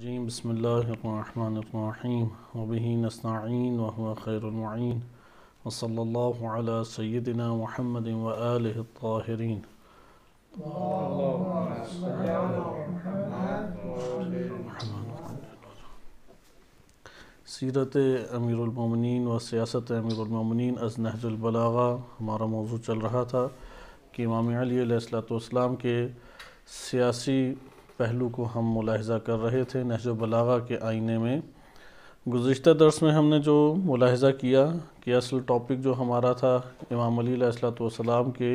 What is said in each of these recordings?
الرجیم بسم اللہ الرحمن الرحیم وبہ نستعین وهو خیر المعین وصلی اللہ علی سیدنا محمد وآلہ الطاہرین۔ سیرت امیر المومنین و سیاست امیر المومنین از نہج البلاغہ ہمارا موضوع چل رہا تھا کہ امام علی علیہ السلام کے سیاسی پہلو کو ہم ملاحظہ کر رہے تھے نہج البلاغہ کے آئینے میں۔ گزشتہ درس میں ہم نے جو ملاحظہ کیا کہ اصل ٹاپک جو ہمارا تھا امام علی علیہ السلام کے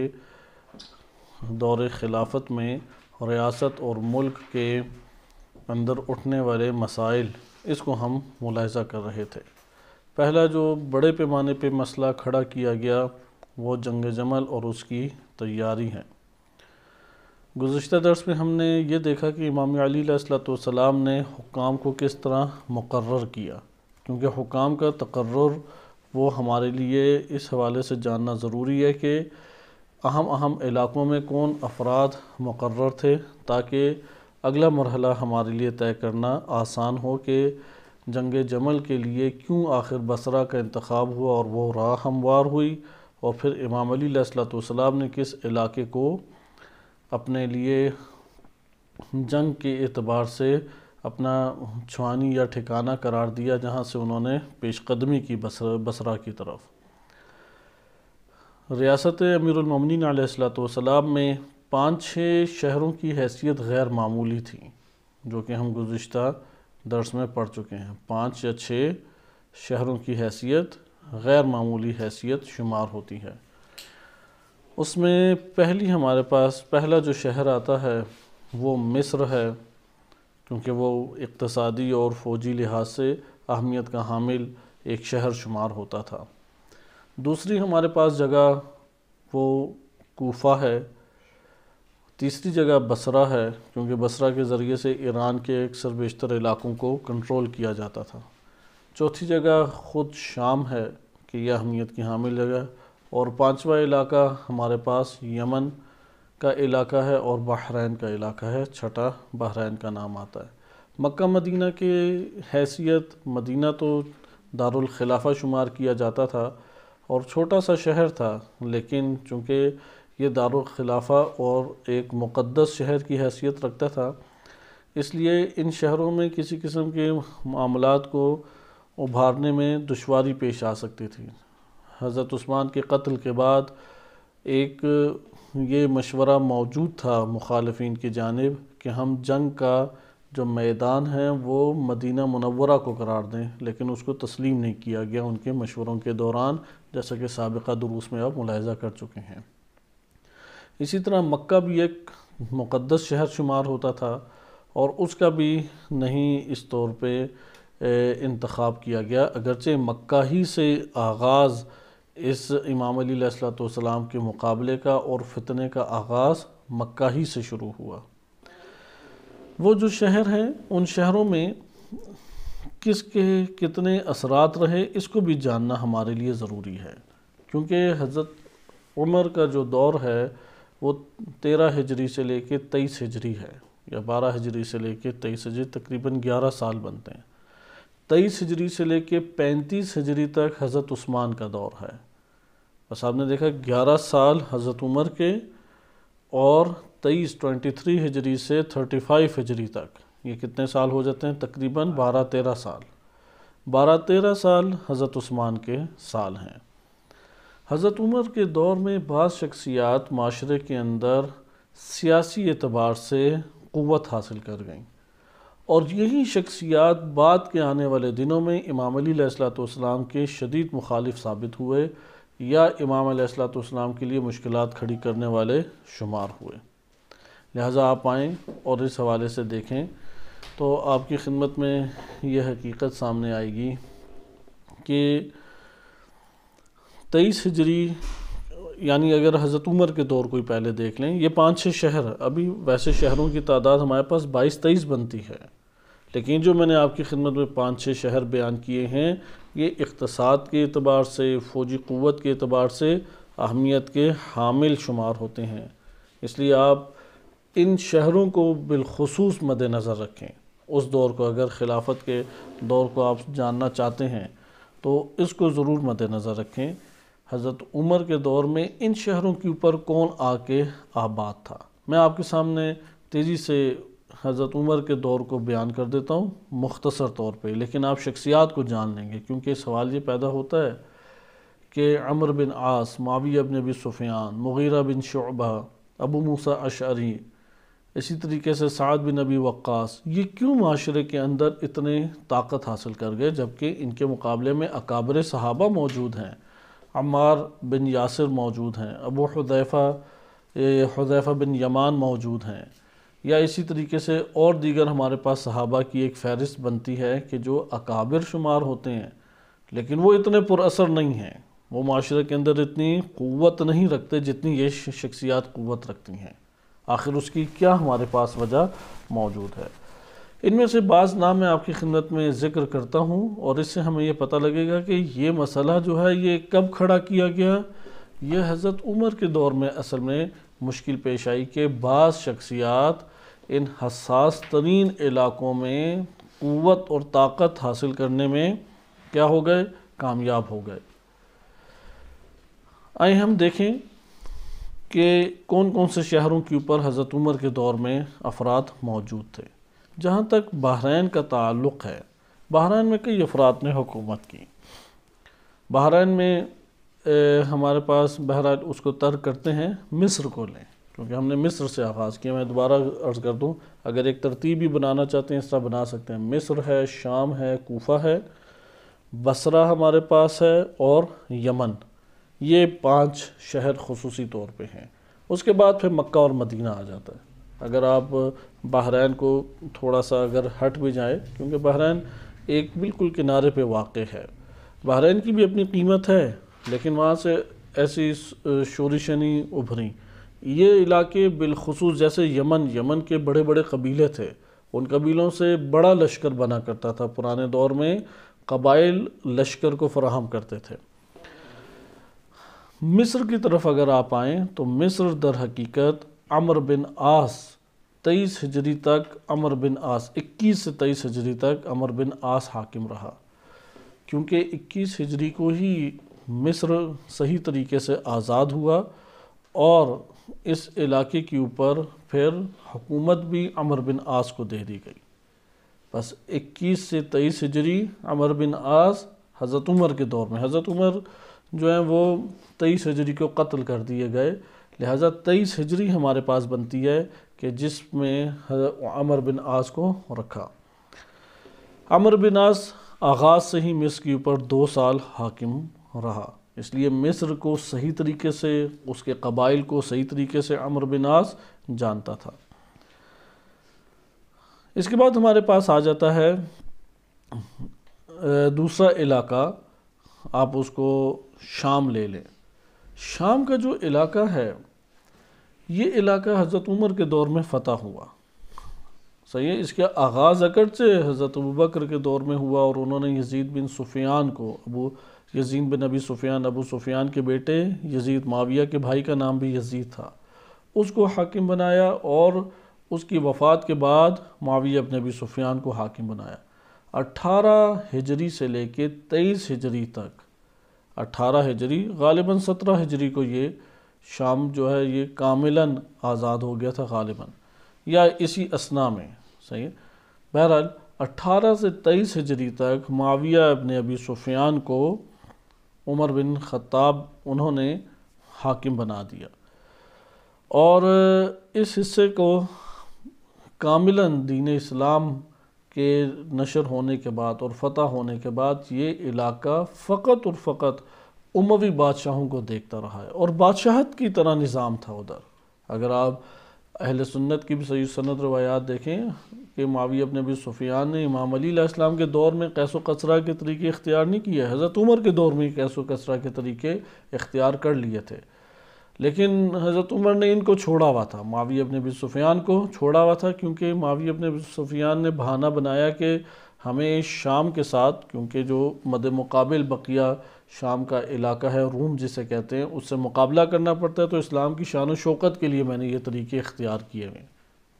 دور خلافت میں ریاست اور ملک کے اندر اٹھنے والے مسائل، اس کو ہم ملاحظہ کر رہے تھے۔ پہلا جو بڑے پیمانے پہ مسئلہ کھڑا کیا گیا وہ جنگ جمل اور اس کی تیاری ہے۔ گزشتہ درس میں ہم نے یہ دیکھا کہ امام علی علیہ السلام نے حکام کو کس طرح مقرر کیا، کیونکہ حکام کا تقرر وہ ہمارے لیے اس حوالے سے جاننا ضروری ہے کہ اہم علاقوں میں کون افراد مقرر تھے، تاکہ اگلا مرحلہ ہمارے لیے طے کرنا آسان ہو کہ جنگ جمل کے لیے کیوں آخر بصرہ کا انتخاب ہوا اور وہ راہ ہموار ہوئی، اور پھر امام علی علیہ السلام نے کس علاقے کو اپنے لیے جنگ کے اعتبار سے اپنا چھوانی یا ٹھکانہ قرار دیا، جہاں سے انہوں نے پیش قدمی کی بصرہ کی طرف۔ ریاست امیر المومنین علیہ السلام میں 5-6 شہروں کی حیثیت غیر معمولی تھی، جو کہ ہم گزشتہ درس میں پڑھ چکے ہیں۔ 5 یا 6 شہروں کی حیثیت غیر معمولی حیثیت شمار ہوتی ہے۔ اس میں ہمارے پاس پہلا جو شہر آتا ہے وہ مصر ہے، کیونکہ وہ اقتصادی اور فوجی لحاظ سے اہمیت کا حامل ایک شہر شمار ہوتا تھا۔ دوسری ہمارے پاس جگہ وہ کوفہ ہے۔ تیسری جگہ بصرہ ہے، کیونکہ بصرہ کے ذریعے سے ایران کے اکثر بیشتر علاقوں کو کنٹرول کیا جاتا تھا۔ چوتھی جگہ خود شام ہے کہ یہ اہمیت کی حامل جگہ، اور 5واں علاقہ ہمارے پاس یمن کا علاقہ ہے اور بحرین کا علاقہ ہے، چھٹا بحرین کا نام آتا ہے۔ مکہ مدینہ کے حیثیت مدینہ تو دارالخلافہ شمار کیا جاتا تھا اور چھوٹا سا شہر تھا، لیکن چونکہ یہ دارالخلافہ اور ایک مقدس شہر کی حیثیت رکھتا تھا، اس لیے ان شہروں میں کسی قسم کے معاملات کو ابھارنے میں دشواری پیش آ سکتی تھی۔ حضرت عثمان کے قتل کے بعد ایک یہ مشورہ موجود تھا مخالفین کی جانب کہ ہم جنگ کا جو میدان ہے وہ مدینہ منورہ کو قرار دیں، لیکن اس کو تسلیم نہیں کیا گیا ان کے مشوروں کے دوران، جیسا کہ سابقہ دروس میں آپ ملاحظہ کر چکے ہیں۔ اسی طرح مکہ بھی ایک مقدس شہر شمار ہوتا تھا، اور اس کا بھی نہیں اس طور پہ انتخاب کیا گیا، اگرچہ مکہ ہی سے آغاز اس امام علی علیہ السلام کے مقابلے کا اور فتنے کا آغاز مکہ ہی سے شروع ہوا۔ وہ جو شہر ہیں ان شہروں میں کس کے کتنے اثرات رہے، اس کو بھی جاننا ہمارے لیے ضروری ہے، کیونکہ حضرت عمر کا جو دور ہے وہ 13 ہجری سے لے کے 23 ہجری ہے، یا 12 ہجری سے لے کے 23 ہجری، تقریباً 11 سال بنتے ہیں۔ 23 ہجری سے لے کے 35 ہجری تک حضرت عثمان کا دور ہے۔ بس آپ نے دیکھا 11 سال حضرت عمر کے، اور 23 ہجری سے 35 ہجری تک، یہ کتنے سال ہو جاتے ہیں؟ تقریباً 12-13 سال۔ 12-13 سال حضرت عثمان کے سال ہیں۔ حضرت عمر کے دور میں بعض شخصیات معاشرے کے اندر سیاسی اعتبار سے قوت حاصل کر گئیں، اور یہی شخصیات بعد کے آنے والے دنوں میں امام علی علیہ السلام کے شدید مخالف ثابت ہوئے، یا امام علیہ السلام کے لیے مشکلات کھڑی کرنے والے شمار ہوئے۔ لہٰذا آپ آئیں اور اس حوالے سے دیکھیں تو آپ کی خدمت میں یہ حقیقت سامنے آئے گی کہ 23 ہجری، یعنی اگر حضرت عمر کے دور کوئی پہلے دیکھ لیں، یہ 5-6 شہر، ابھی ویسے شہروں کی تعداد ہمارے پاس 22-23 بنتی ہے، لیکن جو میں نے آپ کی خدمت میں 5-6 شہر بیان کیے ہیں، یہ اقتصاد کے اعتبار سے، فوجی قوت کے اعتبار سے اہمیت کے حامل شمار ہوتے ہیں۔ اس لیے آپ ان شہروں کو بالخصوص مد نظر رکھیں، اس دور کو، اگر خلافت کے دور کو آپ جاننا چاہتے ہیں تو اس کو ضرور مد نظر رکھیں۔ حضرت عمر کے دور میں ان شہروں کے اوپر کون آ کے آباد تھا۔ میں آپ کے سامنے تیزی سے حضرت عمر کے دور کو بیان کر دیتا ہوں مختصر طور پہ، لیکن آپ شخصیات کو جان لیں گے، کیونکہ سوال یہ پیدا ہوتا ہے کہ عمرو بن عاص، معاویہ بن ابی سفیان، مغیرہ بن شعبہ، ابو موسیٰ اشعری، اسی طریقے سے سعد بن ابی وقاص، یہ کیوں معاشرے کے اندر اتنے طاقت حاصل کر گئے جبکہ ان کے مقابلے میں اکابر صحابہ موجود ہیں، عمار بن یاسر موجود ہیں، ابو حذیفہ بن یمان موجود ہیں، یا اسی طریقے سے اور دیگر ہمارے پاس صحابہ کی ایک فہرست بنتی ہے کہ جو اکابر شمار ہوتے ہیں لیکن وہ اتنے پر اثر نہیں ہیں، وہ معاشرے کے اندر اتنی قوت نہیں رکھتے جتنی یہ شخصیات قوت رکھتی ہیں۔ آخر اس کی کیا ہمارے پاس وجہ موجود ہے؟ ان میں سے بعض نام میں آپ کی خدمت میں ذکر کرتا ہوں، اور اس سے ہمیں یہ پتہ لگے گا کہ یہ مسئلہ جو ہے یہ کب کھڑا کیا گیا۔ یہ حضرت عمر کے دور میں اصل میں مشکل پیش آئی کہ بعض شخصیات ان حساس ترین علاقوں میں قوت اور طاقت حاصل کرنے میں کیا ہو گئے؟ کامیاب ہو گئے۔ آئیں ہم دیکھیں کہ کون کون سے شہروں کے اوپر حضرت عمر کے دور میں افراد موجود تھے۔ جہاں تک بحرین کا تعلق ہے، بحرین میں کئی افراد نے حکومت کی۔ بحرین میں ہمارے پاس بہرحال اس کو ترک کرتے ہیں، مصر کو لیں کیونکہ ہم نے مصر سے آغاز کیا۔ میں دوبارہ عرض کر دوں، اگر ایک ترتیب بھی بنانا چاہتے ہیں اس طرح بنا سکتے ہیں۔ مصر ہے، شام ہے، کوفہ ہے، بصرہ ہمارے پاس ہے، اور یمن۔ یہ 5 شہر خصوصی طور پہ ہیں۔ اس کے بعد پھر مکہ اور مدینہ آ جاتا ہے۔ اگر آپ بحرین کو تھوڑا سا اگر ہٹ بھی جائیں، کیونکہ بحرین ایک بالکل کنارے پہ واقع ہے، بحرین کی بھی اپنی قیمت ہے، لیکن وہاں سے ایسی شورشیں نہیں ابھریں۔ یہ علاقے بالخصوص جیسے یمن کے بڑے بڑے قبیلے تھے، ان قبیلوں سے بڑا لشکر بنا کرتا تھا۔ پرانے دور میں قبائل لشکر کو فراہم کرتے تھے۔ مصر کی طرف اگر آپ آئیں تو مصر در حقیقت عمرو بن عاص 23 ہجری تک، عمرو بن عاص 21 سے 23 ہجری تک عمرو بن عاص حاکم رہا، کیونکہ 21 ہجری کو ہی مصر صحیح طریقے سے آزاد ہوا، اور اس علاقے کے اوپر پھر حکومت بھی عمرو بن عاص کو دے دی گئی۔ بس 21 سے 23 ہجری عمرو بن عاص حضرت عمر کے دور میں، حضرت عمر جو ہیں وہ 23 ہجری کو قتل کر دیے گئے، لہٰذا 23 ہجری ہمارے پاس بنتی ہے کہ جس میں عمرو بن عاص کو رکھا۔ عمرو بن عاص آغاز سے ہی مصر کے اوپر 2 سال حاکم رہا، اس لیے مصر کو صحیح طریقے سے، اس کے قبائل کو صحیح طریقے سے عمرو بن عاص جانتا تھا۔ اس کے بعد ہمارے پاس آ جاتا ہے دوسرا علاقہ، آپ اس کو شام لے لیں۔ شام کا جو علاقہ ہے، یہ علاقہ حضرت عمر کے دور میں فتح ہوا، صحیح ہے۔ اس کا آغاز اگرچہ حضرت ابوبکر کے دور میں ہوا، اور انہوں نے یزید بن سفیان کو، یزید بن ابی سفیان، ابو سفیان کے بیٹے یزید، معاویہ کے بھائی کا نام بھی یزید تھا، اس کو حاکم بنایا، اور اس کی وفات کے بعد معاویہ بن ابی سفیان کو حاکم بنایا۔ 18 ہجری سے لے کے 23 ہجری تک، 18 ہجری غالباً 17 ہجری کو یہ شام جو ہے یہ کاملاً آزاد ہو گیا تھا غالباً، یا اسی اثناء میں، صحیح ہے۔ بہرحال 18 سے 23 ہجری تک معاویہ ابن ابی سفیان کو عمر بن خطاب انہوں نے حاکم بنا دیا، اور اس حصے کو کاملاً دین اسلام کے نشر ہونے کے بعد اور فتح ہونے کے بعد یہ علاقہ فقط اور فقط اموی بادشاہوں کو دیکھتا رہا ہے، اور بادشاہت کی طرح نظام تھا ادھر۔ اگر آپ اہل سنت کی بھی صحیح سند روایات دیکھیں کہ معاویہ بن ابی سفیان نے امام علی علیہ السلام کے دور میں قیس و کسریٰ کے طریقے اختیار نہیں کیے، حضرت عمر کے دور میں قیس و کسریٰ کے طریقے اختیار کر لیے تھے، لیکن حضرت عمر نے ان کو چھوڑا ہوا تھا، معاویہ بن ابی سفیان کو چھوڑا ہوا تھا، کیونکہ معاویہ بن ابی سفیان نے بہانہ بنایا کہ ہمیں شام کے ساتھ، کیونکہ جو مد مقابل بقیہ شام کا علاقہ ہے، روم جسے کہتے ہیں، اس سے مقابلہ کرنا پڑتا ہے، تو اسلام کی شان و شوکت کے لیے میں نے یہ طریقے اختیار کیے ہوئے ہیں۔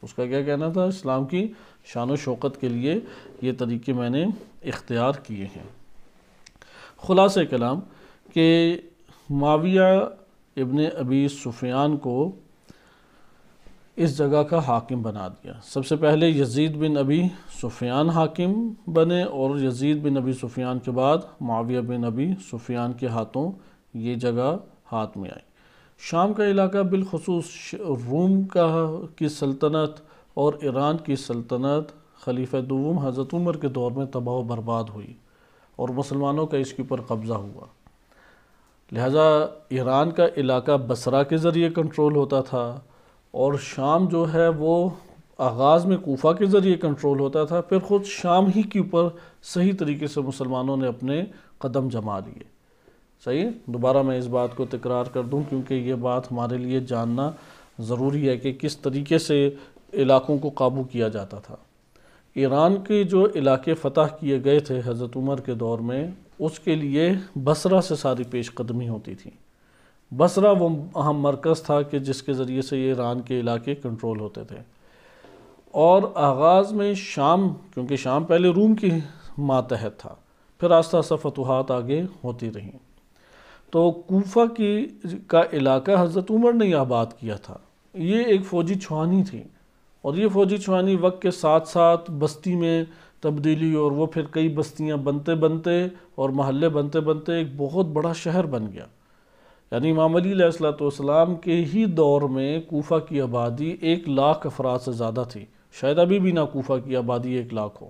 اس کا کیا کہنا تھا؟ اسلام کی شان و شوکت کے لیے یہ طریقے میں نے اختیار کیے ہیں۔ خلاصہ کلام کہ معاویہ ابن ابی سفیان کو اس جگہ کا حاکم بنا دیا۔ سب سے پہلے یزید بن ابی سفیان حاکم بنے، اور یزید بن ابی سفیان کے بعد معاویہ بن ابی سفیان کے ہاتھوں یہ جگہ ہاتھ میں آئی۔ شام کا علاقہ بالخصوص روم کی سلطنت اور ایران کی سلطنت خلیفہ دوم حضرت عمر کے دور میں تباہ و برباد ہوئی اور مسلمانوں کا اس کے اوپر قبضہ ہوا۔ لہٰذا ایران کا علاقہ بصرہ کے ذریعے کنٹرول ہوتا تھا، اور شام جو ہے وہ آغاز میں کوفہ کے ذریعے کنٹرول ہوتا تھا، پھر خود شام ہی کے اوپر صحیح طریقے سے مسلمانوں نے اپنے قدم جما لیے۔ صحیح، دوبارہ میں اس بات کو تکرار کر دوں کیونکہ یہ بات ہمارے لیے جاننا ضروری ہے کہ کس طریقے سے علاقوں کو قابو کیا جاتا تھا۔ ایران کے جو علاقے فتح کیے گئے تھے حضرت عمر کے دور میں، اس کے لیے بصرہ سے ساری پیش قدمی ہوتی تھی۔ بصرہ وہ اہم مرکز تھا کہ جس کے ذریعے سے یہ ایران کے علاقے کنٹرول ہوتے تھے، اور آغاز میں شام، کیونکہ شام پہلے روم کی ماتحت تھا، پھر آہستہ آہستہ فتوحات آگے ہوتی رہیں۔ تو کوفہ کا علاقہ حضرت عمر نے آباد کیا تھا۔ یہ ایک فوجی چھوانی تھی، اور یہ فوجی چھوانی وقت کے ساتھ ساتھ بستی میں تبدیلی، اور وہ پھر کئی بستیاں بنتے بنتے اور محلے بنتے بنتے ایک بہت بڑا شہر بن گیا۔ یعنی امام علی علیہ السلام کے ہی دور میں کوفہ کی آبادی 1,00,000 افراد سے زیادہ تھی۔ شاید ابھی بھی نہ کوفہ کی آبادی 1,00,000 ہو۔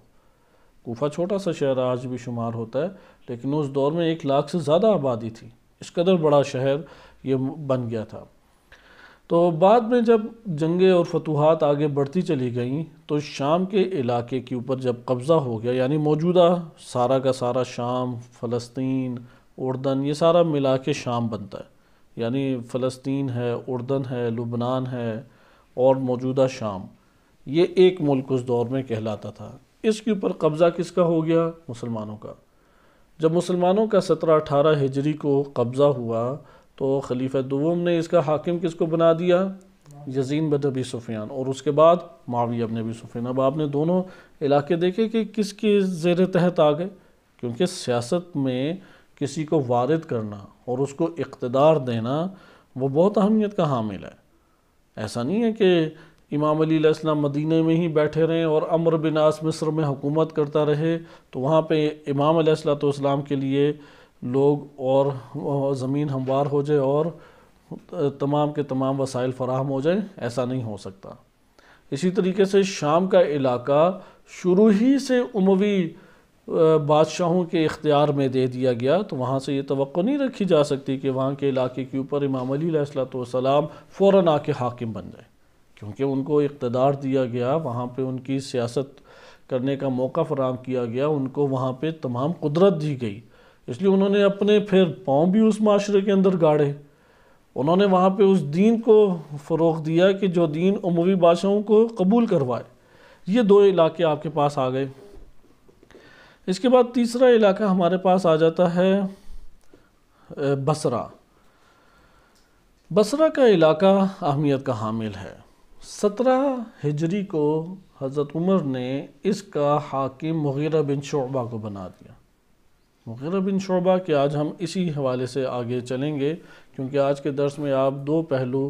کوفہ چھوٹا سا شہر آج بھی شمار ہوتا ہے، لیکن اس دور میں 1,00,000 سے زیادہ آبادی تھی۔ اس قدر بڑا شہر یہ بن گیا تھا۔ تو بعد میں جب جنگیں اور فتوحات آگے بڑھتی چلی گئیں تو شام کے علاقے کے اوپر جب قبضہ ہو گیا، یعنی موجودہ سارا کا سارا شام، فلسطین، اردن، یہ سارا ملا کے شام بنتا ہے، یعنی فلسطین ہے، اردن ہے، لبنان ہے اور موجودہ شام، یہ ایک ملک اس دور میں کہلاتا تھا۔ اس کے اوپر قبضہ کس کا ہو گیا؟ مسلمانوں کا۔ جب مسلمانوں کا 1718 ہجری کو قبضہ ہوا تو خلیفہ دوم نے اس کا حاکم کس کو بنا دیا؟ یزید بن ابی سفیان، اور اس کے بعد معاویہ بن ابی سفیان۔ اب آپ نے دونوں علاقے دیکھے کہ کس کے زیر تحت آ گئے، کیونکہ سیاست میں کسی کو وارد کرنا اور اس کو اقتدار دینا وہ بہت اہمیت کا حامل ہے۔ ایسا نہیں ہے کہ امام علی علیہ السلام مدینہ میں ہی بیٹھے رہیں اور عمرو بن عاص مصر میں حکومت کرتا رہے تو وہاں پہ امام علیہ السلام کے لیے لوگ اور زمین ہموار ہو جائے اور تمام کے تمام وسائل فراہم ہو جائیں، ایسا نہیں ہو سکتا۔ اسی طریقے سے شام کا علاقہ شروع ہی سے اموی بادشاہوں کے اختیار میں دے دیا گیا، تو وہاں سے یہ توقع نہیں رکھی جا سکتی کہ وہاں کے علاقے کے اوپر امام علی علیہ السلام فوراً آ کے حاکم بن جائے، کیونکہ ان کو اقتدار دیا گیا، وہاں پہ ان کی سیاست کرنے کا موقع فراہم کیا گیا، ان کو وہاں پہ تمام قدرت دی گئی، اس لیے انہوں نے اپنے پھر پاؤں بھی اس معاشرے کے اندر گاڑے۔ انہوں نے وہاں پہ اس دین کو فروغ دیا کہ جو دین اموی بادشاہوں کو قبول کروائے۔ یہ دو علاقے آپ کے پاس آ گئے۔ اس کے بعد تیسرا علاقہ ہمارے پاس آ جاتا ہے بصرہ۔ بصرہ کا علاقہ اہمیت کا حامل ہے۔ 17 ہجری کو حضرت عمر نے اس کا حاکم مغیرہ بن شعبہ کو بنا دیا۔ مغیرہ بن شعبہ کہ آج ہم اسی حوالے سے آگے چلیں گے، کیونکہ آج کے درس میں آپ 2 پہلو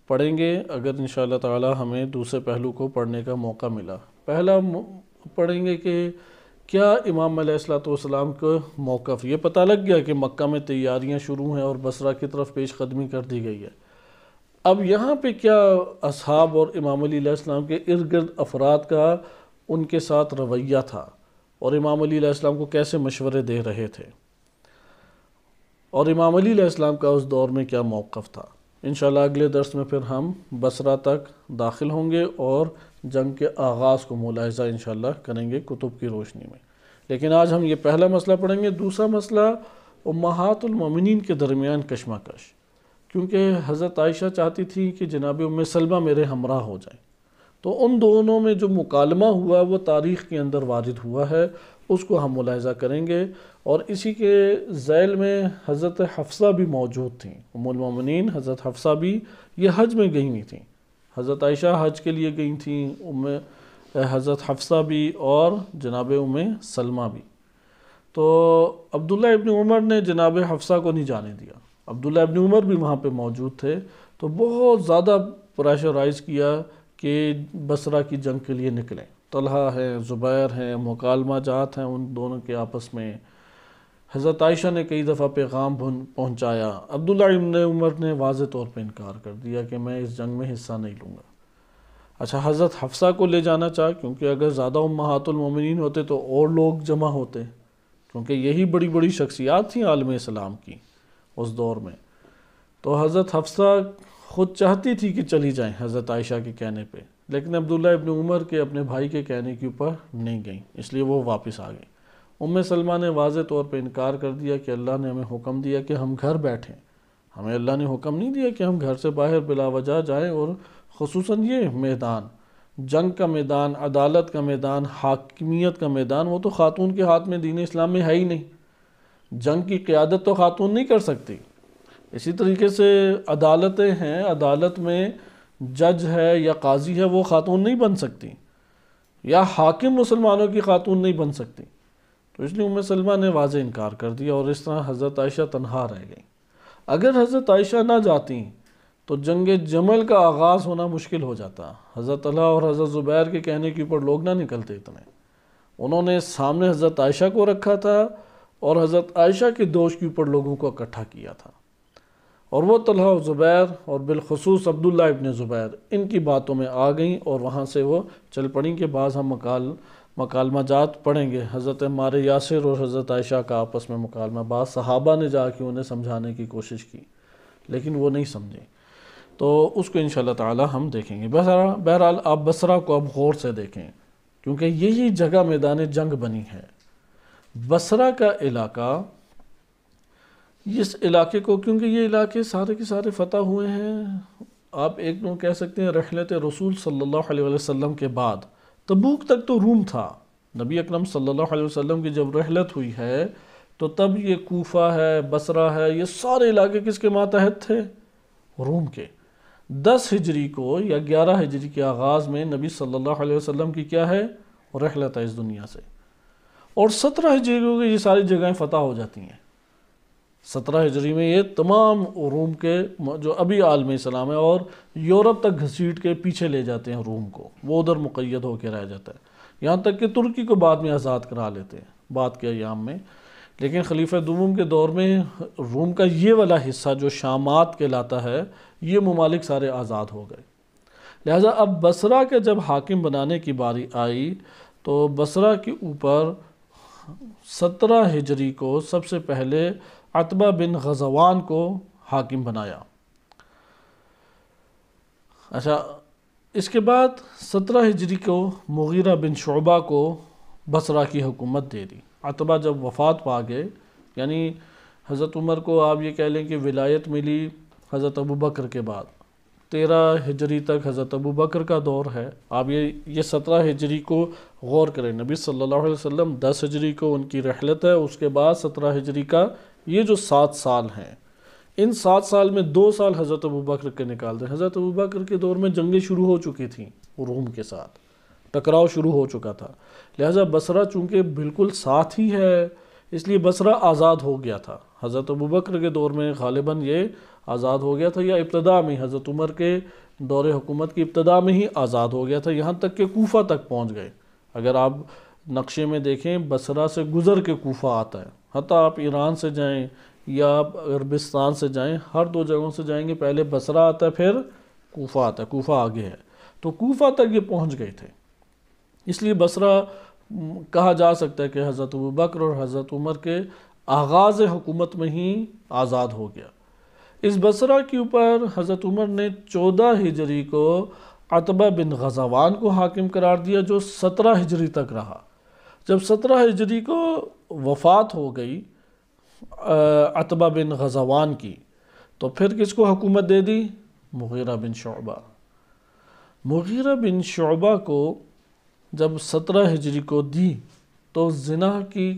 پڑھیں گے، اگر انشاءاللہ تعالی ہمیں دوسرے پہلو کو پڑھنے کا موقع ملا۔ پہلا پڑھیں گے کہ کیا امام علیہ السلام کا موقف، یہ پتہ لگ گیا کہ مکہ میں تیاریاں شروع ہیں اور بصرہ کی طرف پیش قدمی کر دی گئی ہے۔ اب یہاں پہ کیا اصحاب اور امام علی علیہ السلام کے ارد گرد افراد کا ان کے ساتھ رویہ تھا، اور امام علی علیہ السلام کو کیسے مشورے دے رہے تھے، اور امام علی علیہ السلام کا اس دور میں کیا موقف تھا۔ انشاءاللہ اگلے درس میں پھر ہم بصرہ تک داخل ہوں گے اور جنگ کے آغاز کو ملاحظہ انشاءاللہ کریں گے کتب کی روشنی میں۔ لیکن آج ہم یہ پہلا مسئلہ پڑھیں گے۔ دوسرا مسئلہ امہات المومنین کے درمیان کشمکش، کیونکہ حضرت عائشہ چاہتی تھی کہ جناب ام سلمہ میرے ہمراہ ہو جائیں، تو ان دونوں میں جو مکالمہ ہوا وہ تاریخ کے اندر وارد ہوا ہے، اس کو ہم ملاحظہ کریں گے۔ اور اسی کے ذیل میں حضرت حفصہ بھی موجود تھیں، ام المومنین حضرت حفصہ بھی یہ حج میں گئی ہوئی تھیں، حضرت عائشہ حج کے لیے گئی تھیں، حضرت حفصہ بھی اور جناب سلمہ بھی۔ تو عبداللہ ابن عمر نے جناب حفصہ کو نہیں جانے دیا، عبداللہ ابن عمر بھی وہاں پہ موجود تھے، تو بہت زیادہ پریشرائز کیا کہ بصرہ کی جنگ کے لیے نکلیں۔ طلحہ ہیں، زبیر ہیں، مکالمہ جات ہیں ان دونوں کے آپس میں۔ حضرت عائشہ نے کئی دفعہ پیغام پہنچایا، عبداللہ ابن عمر نے واضح طور پہ انکار کر دیا کہ میں اس جنگ میں حصہ نہیں لوں گا۔ اچھا، حضرت حفصہ کو لے جانا چاہ، کیونکہ اگر زیادہ امہات المومنین ہوتے تو اور لوگ جمع ہوتے، کیونکہ یہی بڑی بڑی شخصیات تھیں عالم اسلام کی اس دور میں۔ تو حضرت حفصہ خود چاہتی تھی کہ چلی جائیں حضرت عائشہ کے کہنے پہ، لیکن عبداللہ ابن عمر کے اپنے بھائی کے کہنے کے اوپر نہیں گئیں، اس لیے وہ واپس آ گئیں۔ سلمہ نے واضح طور پہ انکار کر دیا کہ اللہ نے ہمیں حکم دیا کہ ہم گھر بیٹھیں، ہمیں اللہ نے حکم نہیں دیا کہ ہم گھر سے باہر بلا وجہ جائیں، اور خصوصاً یہ میدان، جنگ کا میدان، عدالت کا میدان، حاکمیت کا میدان، وہ تو خاتون کے ہاتھ میں دین اسلام میں ہے ہی نہیں۔ جنگ کی قیادت تو خاتون نہیں کر سکتی۔ اسی طریقے سے عدالتیں ہیں، عدالت میں جج ہے یا قاضی ہے، وہ خاتون نہیں بن سکتی، یا حاکم مسلمانوں کی خاتون نہیں بن سکتی۔ تو اس لیے سلمہ نے واضح انکار کر دیا، اور اس طرح حضرت عائشہ تنہا رہ گئیں۔ اگر حضرت عائشہ نہ جاتی تو جنگ جمل کا آغاز ہونا مشکل ہو جاتا، حضرت طلحہ اور حضرت زبیر کے کہنے کے اوپر لوگ نہ نکلتے اتنے۔ انہوں نے سامنے حضرت عائشہ کو رکھا تھا اور حضرت عائشہ کے دوش کے اوپر لوگوں کو اکٹھا کیا تھا، اور وہ طلحہ و زبیر اور بالخصوص عبداللہ ابن زبیر ان کی باتوں میں آ گئیں، اور وہاں سے وہ چل پڑیں کہ بعض ہم مکالمہ جات پڑھیں گے۔ حضرت عمار یاسر اور حضرت عائشہ کا آپس میں مکالمہ، بعض صحابہ نے جا کے انہیں سمجھانے کی کوشش کی لیکن وہ نہیں سمجھے، تو اس کو انشاءاللہ تعالی ہم دیکھیں گے۔ بہرحال آپ بصرہ کو اب غور سے دیکھیں، کیونکہ یہی جگہ میدان جنگ بنی ہے۔ بصرہ کا علاقہ، اس علاقے کو، کیونکہ یہ علاقے سارے کے سارے فتح ہوئے ہیں، آپ ایک نوع کہہ سکتے ہیں رحلت رسول صلی اللہ علیہ وسلم کے بعد، تبوک تک تو روم تھا۔ نبی اکرم صلی اللہ علیہ وسلم کی جب رحلت ہوئی ہے تو تب یہ کوفہ ہے، بصرہ ہے، یہ سارے علاقے کس کے ماتحت تھے؟ روم کے۔ 10 ہجری کو یا 11 ہجری کے آغاز میں نبی صلی اللہ علیہ وسلم کی کیا ہے؟ رحلت ہے اس دنیا سے، اور 17 ہجری کو یہ ساری جگہیں فتح ہو جاتی ہیں۔ 17 ہجری میں یہ تمام روم کے جو ابھی عالم اسلام ہے اور یورپ تک گھسیٹ کے پیچھے لے جاتے ہیں روم کو، وہ ادھر مقید ہو کے رہ جاتا ہے، یہاں تک کہ ترکی کو بعد میں آزاد کرا لیتے ہیں بعد کے ایام میں۔ لیکن خلیفہ دوم کے دور میں روم کا یہ والا حصہ جو شامات کہلاتا ہے، یہ ممالک سارے آزاد ہو گئے۔ لہٰذا اب بصرہ کے جب حاکم بنانے کی باری آئی تو بصرہ کے اوپر 17 ہجری کو سب سے پہلے عتبہ بن غزوان کو حاکم بنایا۔ اچھا، اس کے بعد 17 ہجری کو مغیرہ بن شعبہ کو بصرہ کی حکومت دے دی۔ عتبہ جب وفات پا گئے، یعنی حضرت عمر کو آپ یہ کہہ لیں کہ ولایت ملی حضرت ابوبکر کے بعد، 13 ہجری تک حضرت ابوبکر کا دور ہے۔ آپ یہ 17 ہجری کو غور کریں، نبی صلی اللہ علیہ وسلم 10 ہجری کو ان کی رحلت ہے، اس کے بعد 17 ہجری کا یہ جو 7 سال ہیں، ان 7 سال میں 2 سال حضرت ابوبکر کے نکال دیں۔ حضرت ابوبکر کے دور میں جنگیں شروع ہو چکی تھیں، روم کے ساتھ ٹکراؤ شروع ہو چکا تھا، لہٰذا بصرہ چونکہ بالکل ساتھ ہی ہے، اس لیے بصرہ آزاد ہو گیا تھا۔ حضرت ابوبکر کے دور میں غالباً یہ آزاد ہو گیا تھا، یا ابتدا میں حضرت عمر کے دور حکومت کی ابتدا میں ہی آزاد ہو گیا تھا، یہاں تک کہ کوفہ تک پہنچ گئے۔ اگر آپ نقشے میں دیکھیں، بصرہ سے گزر کے کوفہ آتا ہے، حتیٰ آپ ایران سے جائیں یا آپ عربستان سے جائیں، ہر 2 جگہوں سے جائیں گے، پہلے بصرہ آتا ہے پھر کوفہ آتا ہے، کوفہ آگے ہے، تو کوفہ تک یہ پہنچ گئے تھے۔ اس لیے بصرہ کہا جا سکتا ہے کہ حضرت ابوبکر اور حضرت عمر کے آغاز حکومت میں ہی آزاد ہو گیا۔ اس بصرہ کے اوپر حضرت عمر نے 14 ہجری کو عتبہ بن غزوان کو حاکم قرار دیا، جو 17 ہجری تک رہا۔ جب 17 ہجری کو وفات ہو گئی عتبہ بن غزوان کی، تو پھر کس کو حکومت دے دی؟ مغیرہ بن شعبہ۔ مغیرہ بن شعبہ کو جب 17 ہجری کو دی تو زنا کی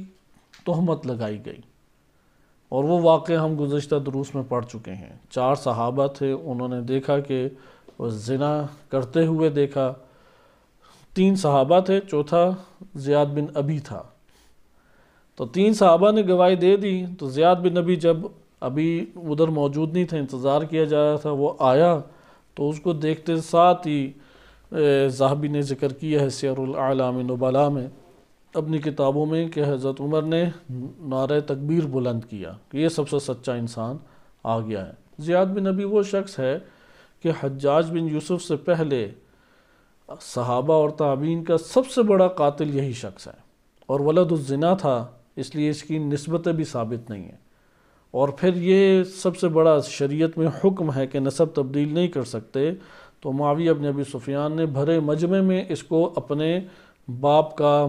تہمت لگائی گئی، اور وہ واقعہ ہم گزشتہ دروس میں پڑھ چکے ہیں۔ 4 صحابہ تھے، انہوں نے دیکھا کہ وہ زنا کرتے ہوئے دیکھا۔ 3 صحابہ تھے، چوتھا زیاد بن ابی تھا۔ تو 3 صحابہ نے گواہی دے دی، تو زیاد بن ابی جب ابھی ادھر موجود نہیں تھے، انتظار کیا جا رہا تھا، وہ آیا تو اس کو دیکھتے ساتھ ہی ذہبی نے ذکر کیا ہے سیر الاعلام نبلاء میں اپنی کتابوں میں کہ حضرت عمر نے نعرہ تکبیر بلند کیا کہ یہ سب سے سچا انسان آ گیا ہے۔ زیاد بن ابی وہ شخص ہے کہ حجاج بن یوسف سے پہلے صحابہ اور تابعین کا سب سے بڑا قاتل یہی شخص ہے، اور ولد الزنا تھا، اس لیے اس کی نسبتیں بھی ثابت نہیں ہیں۔ اور پھر یہ سب سے بڑا شریعت میں حکم ہے کہ نسب تبدیل نہیں کر سکتے، تو معاویہ بن ابی سفیان نے بھرے مجمع میں اس کو اپنے باپ کا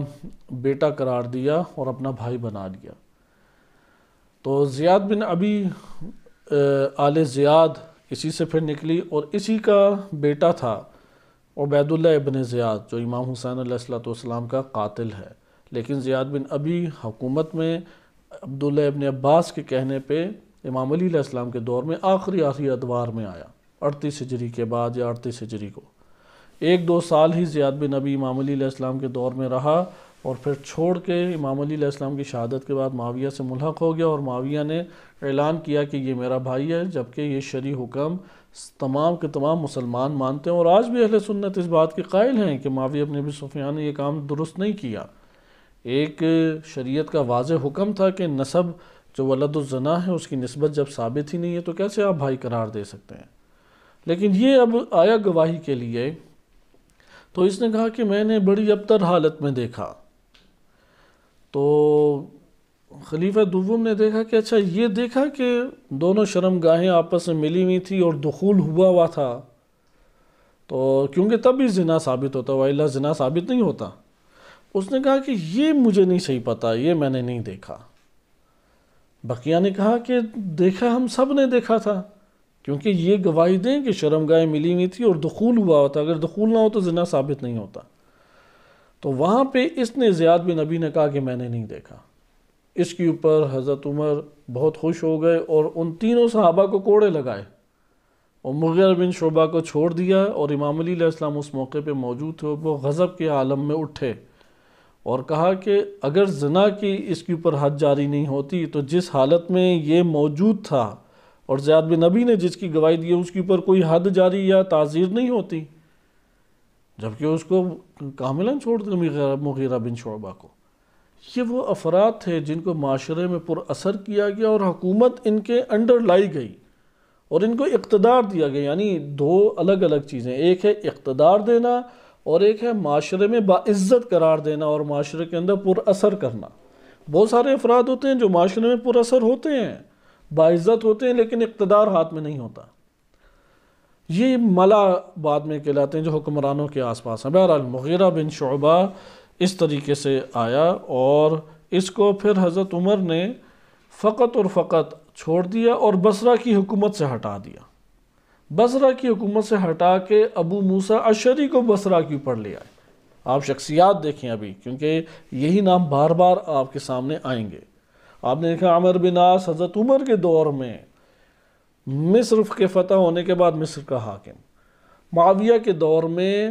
بیٹا قرار دیا اور اپنا بھائی بنا لیا۔ تو زیاد بن ابی آل زیاد اسی سے پھر نکلی، اور اسی کا بیٹا تھا عبید اللہ ابن زیاد جو امام حسین علیہ السلام کا قاتل ہے۔ لیکن زیاد بن ابی حکومت میں عبداللہ ابن عباس کے کہنے پہ امام علی علیہ السلام کے دور میں آخری ادوار میں آیا، 38 ہجری کے بعد یا 38 ہجری کو 1-2 سال ہی زیاد بن ابی امام علی علیہ السلام کے دور میں رہا، اور پھر چھوڑ کے امام علی علیہ السلام کی شہادت کے بعد معاویہ سے ملحق ہو گیا، اور معاویہ نے اعلان کیا کہ یہ میرا بھائی ہے، جبکہ یہ شرعی حکم تمام کے تمام مسلمان مانتے ہیں، اور آج بھی اہل سنت اس بات کے قائل ہیں کہ معاویہ بن ابی سفیان نے یہ کام درست نہیں کیا۔ ایک شریعت کا واضح حکم تھا کہ نسب جو ولد الزنا ہے اس کی نسبت جب ثابت ہی نہیں ہے تو کیسے آپ بھائی قرار دے سکتے ہیں۔ لیکن یہ اب آیا گواہی کے لیے، تو اس نے کہا کہ میں نے بڑی ابتر حالت میں دیکھا۔ تو خلیفہ دوم نے دیکھا کہ اچھا یہ دیکھا کہ دونوں شرمگاہیں آپس میں ملی ہوئی تھی اور دخول ہوا تھا، تو کیونکہ تب بھی زنا ثابت ہوتا، وَإِلَّا زنا ثابت نہیں ہوتا۔ اس نے کہا کہ یہ مجھے نہیں صحیح پتا، یہ میں نے نہیں دیکھا۔ بقیہ نے کہا کہ دیکھا ہم سب نے دیکھا تھا، کیونکہ یہ گواہی دیں کہ شرمگاہیں ملی ہوئی تھی اور دخول ہوا ہوتا، اگر دخول نہ ہو تو زنا ثابت نہیں ہوتا۔ تو وہاں پہ اس نے زیاد بن ابی نے کہا کہ میں نے نہیں دیکھا۔ اس کے اوپر حضرت عمر بہت خوش ہو گئے اور ان تینوں صحابہ کو کوڑے لگائے، اور مغیرہ بن شعبہ کو چھوڑ دیا، اور امام علی علیہ السلام اس موقع پہ موجود تھے، وہ غضب کے عالم میں اٹھے اور کہا کہ اگر زنا کی اس کے اوپر حد جاری نہیں ہوتی تو جس حالت میں یہ موجود تھا اور زیاد بن ابی نے جس کی گواہی دی اس کے اوپر کوئی حد جاری یا تعزیر نہیں ہوتی، جبکہ اس کو کاملاً چھوڑ دیا مغیرہ بن شعبہ کو۔ یہ وہ افراد تھے جن کو معاشرے میں پر اثر کیا گیا اور حکومت ان کے انڈر لائی گئی اور ان کو اقتدار دیا گیا، یعنی 2 الگ الگ چیزیں، ایک ہے اقتدار دینا اور ایک ہے معاشرے میں باعزت قرار دینا اور معاشرے کے اندر پر اثر کرنا۔ بہت سارے افراد ہوتے ہیں جو معاشرے میں پر اثر ہوتے ہیں، باعزت ہوتے ہیں، لیکن اقتدار ہاتھ میں نہیں ہوتا۔ یہ ملا بعد میں کہلاتے ہیں جو حکمرانوں کے آس پاس ہیں۔ بہرحال مغیرہ بن شعبہ اس طریقے سے آیا، اور اس کو پھر حضرت عمر نے فقط اور فقط چھوڑ دیا اور بصرہ کی حکومت سے ہٹا دیا۔ بصرہ کی حکومت سے ہٹا کے ابو موسیٰ اشعری کو بصرہ کے اوپر لے آئے۔ آپ شخصیات دیکھیں ابھی، کیونکہ یہی نام بار بار آپ کے سامنے آئیں گے۔ آپ نے دیکھا عمر بن عاص حضرت عمر کے دور میں مصر کے فتح ہونے کے بعد مصر کا حاکم، معاویہ کے دور میں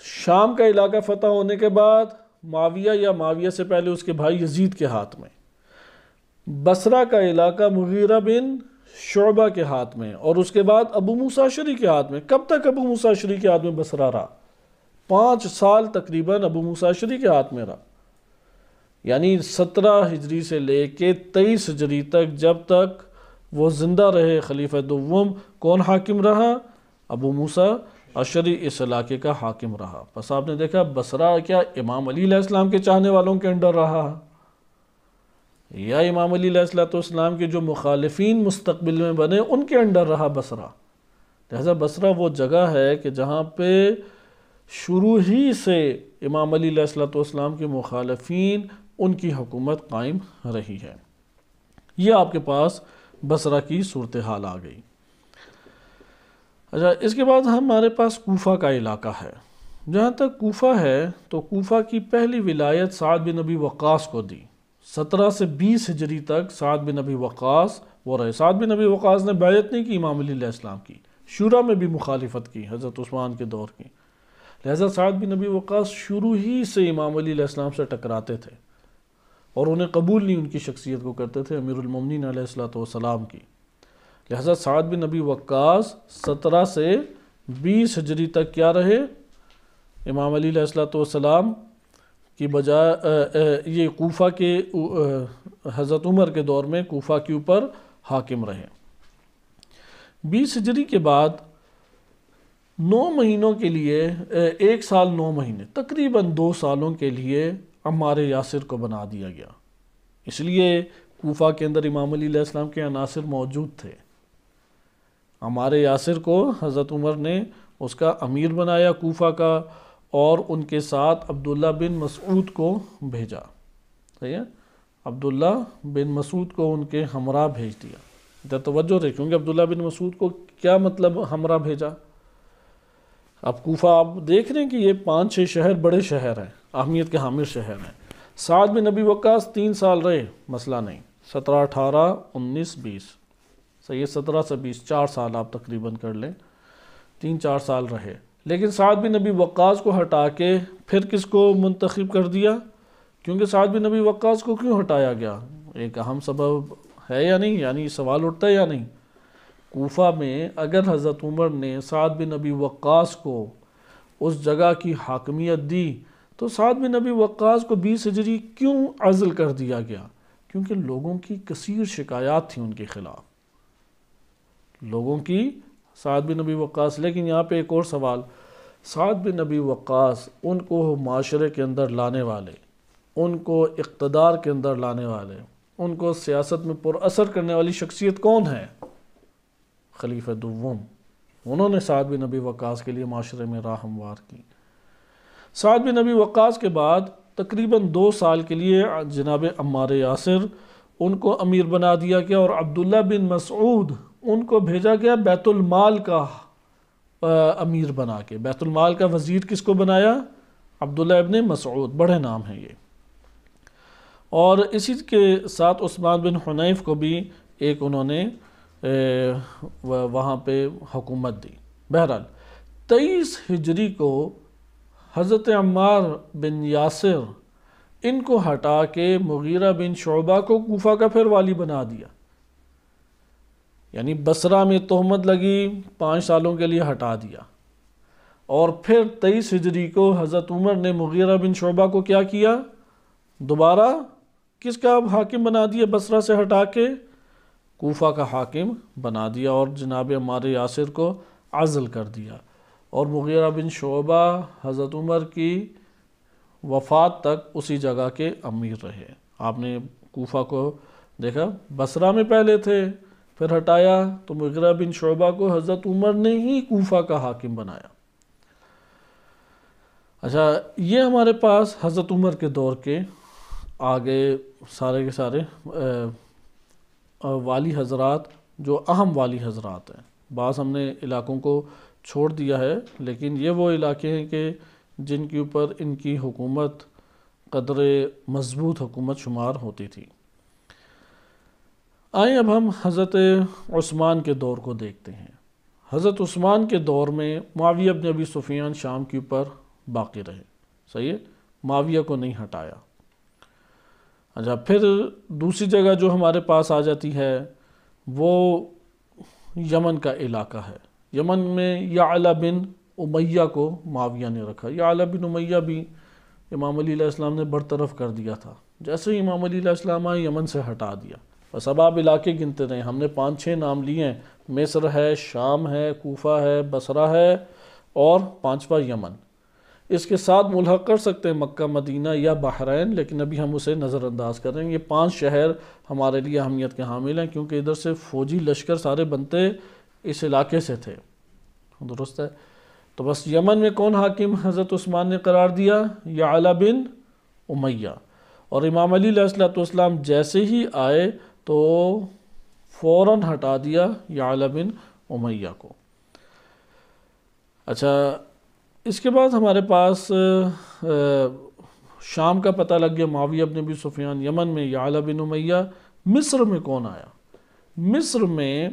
شام کا علاقہ فتح ہونے کے بعد معاویہ یا معاویہ سے پہلے اس کے بھائی یزید کے ہاتھ میں، بصرہ کا علاقہ مغیرہ بن شعبہ کے ہاتھ میں، اور اس کے بعد ابو موسیٰ اشعری کے ہاتھ میں۔ کب تک ابو موسیٰ اشعری کے ہاتھ میں بصرہ رہا؟ 5 سال تقریباً ابو موسیٰ اشعری کے ہاتھ میں رہا، یعنی 17 ہجری سے لے کے 23 ہجری تک، جب تک وہ زندہ رہے خلیفہ دوم، کون حاکم رہا؟ ابو موسیٰ اشعری اس علاقے کا حاکم رہا۔ بس آپ نے دیکھا بصرہ کیا امام علی علیہ السلام کے چاہنے والوں کے انڈر رہا، یا امام علی علیہ السلام کے جو مخالفین مستقبل میں بنے ان کے انڈر رہا بصرہ؟ لہذا بصرہ وہ جگہ ہے کہ جہاں پہ شروع ہی سے امام علی علیہ السلام کے مخالفین ان کی حکومت قائم رہی ہے۔ یہ آپ کے پاس بصرہ کی صورتحال آ گئی۔ اچھا، اس کے بعد ہمارے پاس کوفہ کا علاقہ ہے۔ جہاں تک کوفہ ہے تو کوفہ کی پہلی ولایت سعد بن ابی وقاص کو دی۔ 17 سے 20 ہجری تک سعد بن ابی وقاص وہ رہے۔ سعد بن ابی وقاص نے بیعت نہیں کی امام علی علیہ السلام کی، شورا میں بھی مخالفت کی حضرت عثمان کے دور کی، لہذا سعد بن ابی وقاص شروع ہی سے امام علی علیہ السلام سے ٹکراتے تھے اور انہیں قبول نہیں ان کی شخصیت کو کرتے تھے امیر المومنین علیہ السلام کی، لہذا سعد بن ابی وقاص 17 سے 20 ہجری تک کیا رہے؟ امام علی علیہ السلام کی بجائے یہ کوفہ کے حضرت عمر کے دور میں کوفہ کے اوپر حاکم رہے۔ 20 ہجری کے بعد 9 مہینوں کے لیے 1 سال 9 مہینے تقریباً 2 سالوں کے لیے عمار یاسر کو بنا دیا گیا، اس لیے کوفہ کے اندر امام علی علیہ السلام کے عناصر موجود تھے۔ عمار یاسر کو حضرت عمر نے اس کا امیر بنایا کوفہ کا، اور ان کے ساتھ عبداللہ بن مسعود کو بھیجا، صحیح ہے، عبداللہ بن مسعود کو ان کے ہمراہ بھیج دیا۔ ادھر توجہ رہے، کیونکہ عبداللہ بن مسعود کو کیا مطلب ہمراہ بھیجا؟ اب کوفہ آپ دیکھ رہے ہیں کہ یہ 5-6 شہر بڑے شہر ہیں، اہمیت کے حامل شہر ہیں۔ سعد بن ابی وقاص 3 سال رہے، مسئلہ نہیں، 17 18 19 20، صحیح ہے، 17 سے 20 4 سال آپ تقریباً کر لیں، 3-4 سال رہے، لیکن سعد بن ابی وقاص کو ہٹا کے پھر کس کو منتخب کر دیا؟ کیونکہ سعد بن ابی وقاص کو کیوں ہٹایا گیا؟ ایک اہم سبب ہے یا نہیں؟ یعنی سوال اٹھتا ہے یا نہیں؟ کوفہ میں اگر حضرت عمر نے سعد بن ابی وقاص کو اس جگہ کی حاکمیت دی تو سعد بن ابی وقاص کو 20 ہجری کیوں عزل کر دیا گیا؟ کیونکہ لوگوں کی کثیر شکایات تھیں ان کے خلاف، لوگوں کی سعد بن ابی وقاص۔ لیکن یہاں پہ ایک اور سوال، سعد بن ابی وقاص ان کو معاشرے کے اندر لانے والے، ان کو اقتدار کے اندر لانے والے، ان کو سیاست میں پر اثر کرنے والی شخصیت کون ہے؟ خلیفہ دوم، انہوں نے سعد بن ابی وقاص کے لیے معاشرے میں راہ ہموار کی۔ سعد بن ابی وقاص کے بعد تقریباً 2 سال کے لیے جناب عمار یاسر ان کو امیر بنا دیا گیا، اور عبداللہ بن مسعود ان کو بھیجا گیا بیت المال کا امیر بنا کے۔ بیت المال کا وزیر کس کو بنایا؟ عبداللہ ابن مسعود، بڑے نام ہیں یہ۔ اور اسی کے ساتھ عثمان بن حنیف کو بھی ایک انہوں نے وہاں پہ حکومت دی۔ بہرحال 23 ہجری کو حضرت عمار بن یاسر ان کو ہٹا کے مغیرہ بن شعبہ کو کوفہ کا پھر والی بنا دیا، یعنی بصرہ میں تہمت لگی، 5 سالوں کے لیے ہٹا دیا، اور پھر 23 ہجری کو حضرت عمر نے مغیرہ بن شعبہ کو کیا کیا؟ دوبارہ کس کا حاکم بنا دیا؟ بصرہ سے ہٹا کے کوفہ کا حاکم بنا دیا، اور جناب عمار یاسر کو عزل کر دیا، اور مغیرہ بن شعبہ حضرت عمر کی وفات تک اسی جگہ کے امیر رہے۔ آپ نے کوفہ کو دیکھا، بصرہ میں پہلے تھے، پھر ہٹایا تو مغیرہ بن شعبہ کو حضرت عمر نے ہی کوفہ کا حاکم بنایا۔ اچھا، یہ ہمارے پاس حضرت عمر کے دور کے آگے سارے کے سارے والی حضرات، جو اہم والی حضرات ہیں۔ بعض ہم نے علاقوں کو چھوڑ دیا ہے، لیکن یہ وہ علاقے ہیں کہ جن کے اوپر ان کی حکومت قدر مضبوط حکومت شمار ہوتی تھی۔ آئیں اب ہم حضرت عثمان کے دور کو دیکھتے ہیں۔ حضرت عثمان کے دور میں معاویہ بن ابی سفیان شام کے اوپر باقی رہے، صحیح ہے، معاویہ کو نہیں ہٹایا۔ اچھا، پھر دوسری جگہ جو ہمارے پاس آ جاتی ہے وہ یمن کا علاقہ ہے۔ یمن میں یعلا بن امیہ کو معاویہ نے رکھا۔ یعلا بن امیہ بھی امام علی علیہ السلام نے برطرف کر دیا تھا، جیسے ہی امام علی علیہ السلام آئے یمن سے ہٹا دیا۔ بس اب آپ علاقے گنتے رہیں، ہم نے 5-6 نام لیے ہیں، مصر ہے، شام ہے، کوفہ ہے، بصرہ ہے، اور 5واں یمن۔ اس کے ساتھ ملحق کر سکتے ہیں مکہ، مدینہ یا بحرین، لیکن ابھی ہم اسے نظر انداز کر رہے ہیں۔ یہ 5 شہر ہمارے لیے اہمیت کے حامل ہیں، کیونکہ ادھر سے فوجی لشکر سارے بنتے اس علاقے سے تھے، درست ہے۔ تو بس یمن میں کون حاکم حضرت عثمان نے قرار دیا؟ یعلا بن امیہ۔ اور امام علی علیہ السلام جیسے ہی آئے تو فوراً ہٹا دیا یعلا بن امیہ کو۔ اچھا، اس کے بعد ہمارے پاس شام کا پتہ لگ گیا، معاویہ بن ابی سفیان، یمن میں یعلا بن امیہ۔ مصر میں کون آیا؟ مصر میں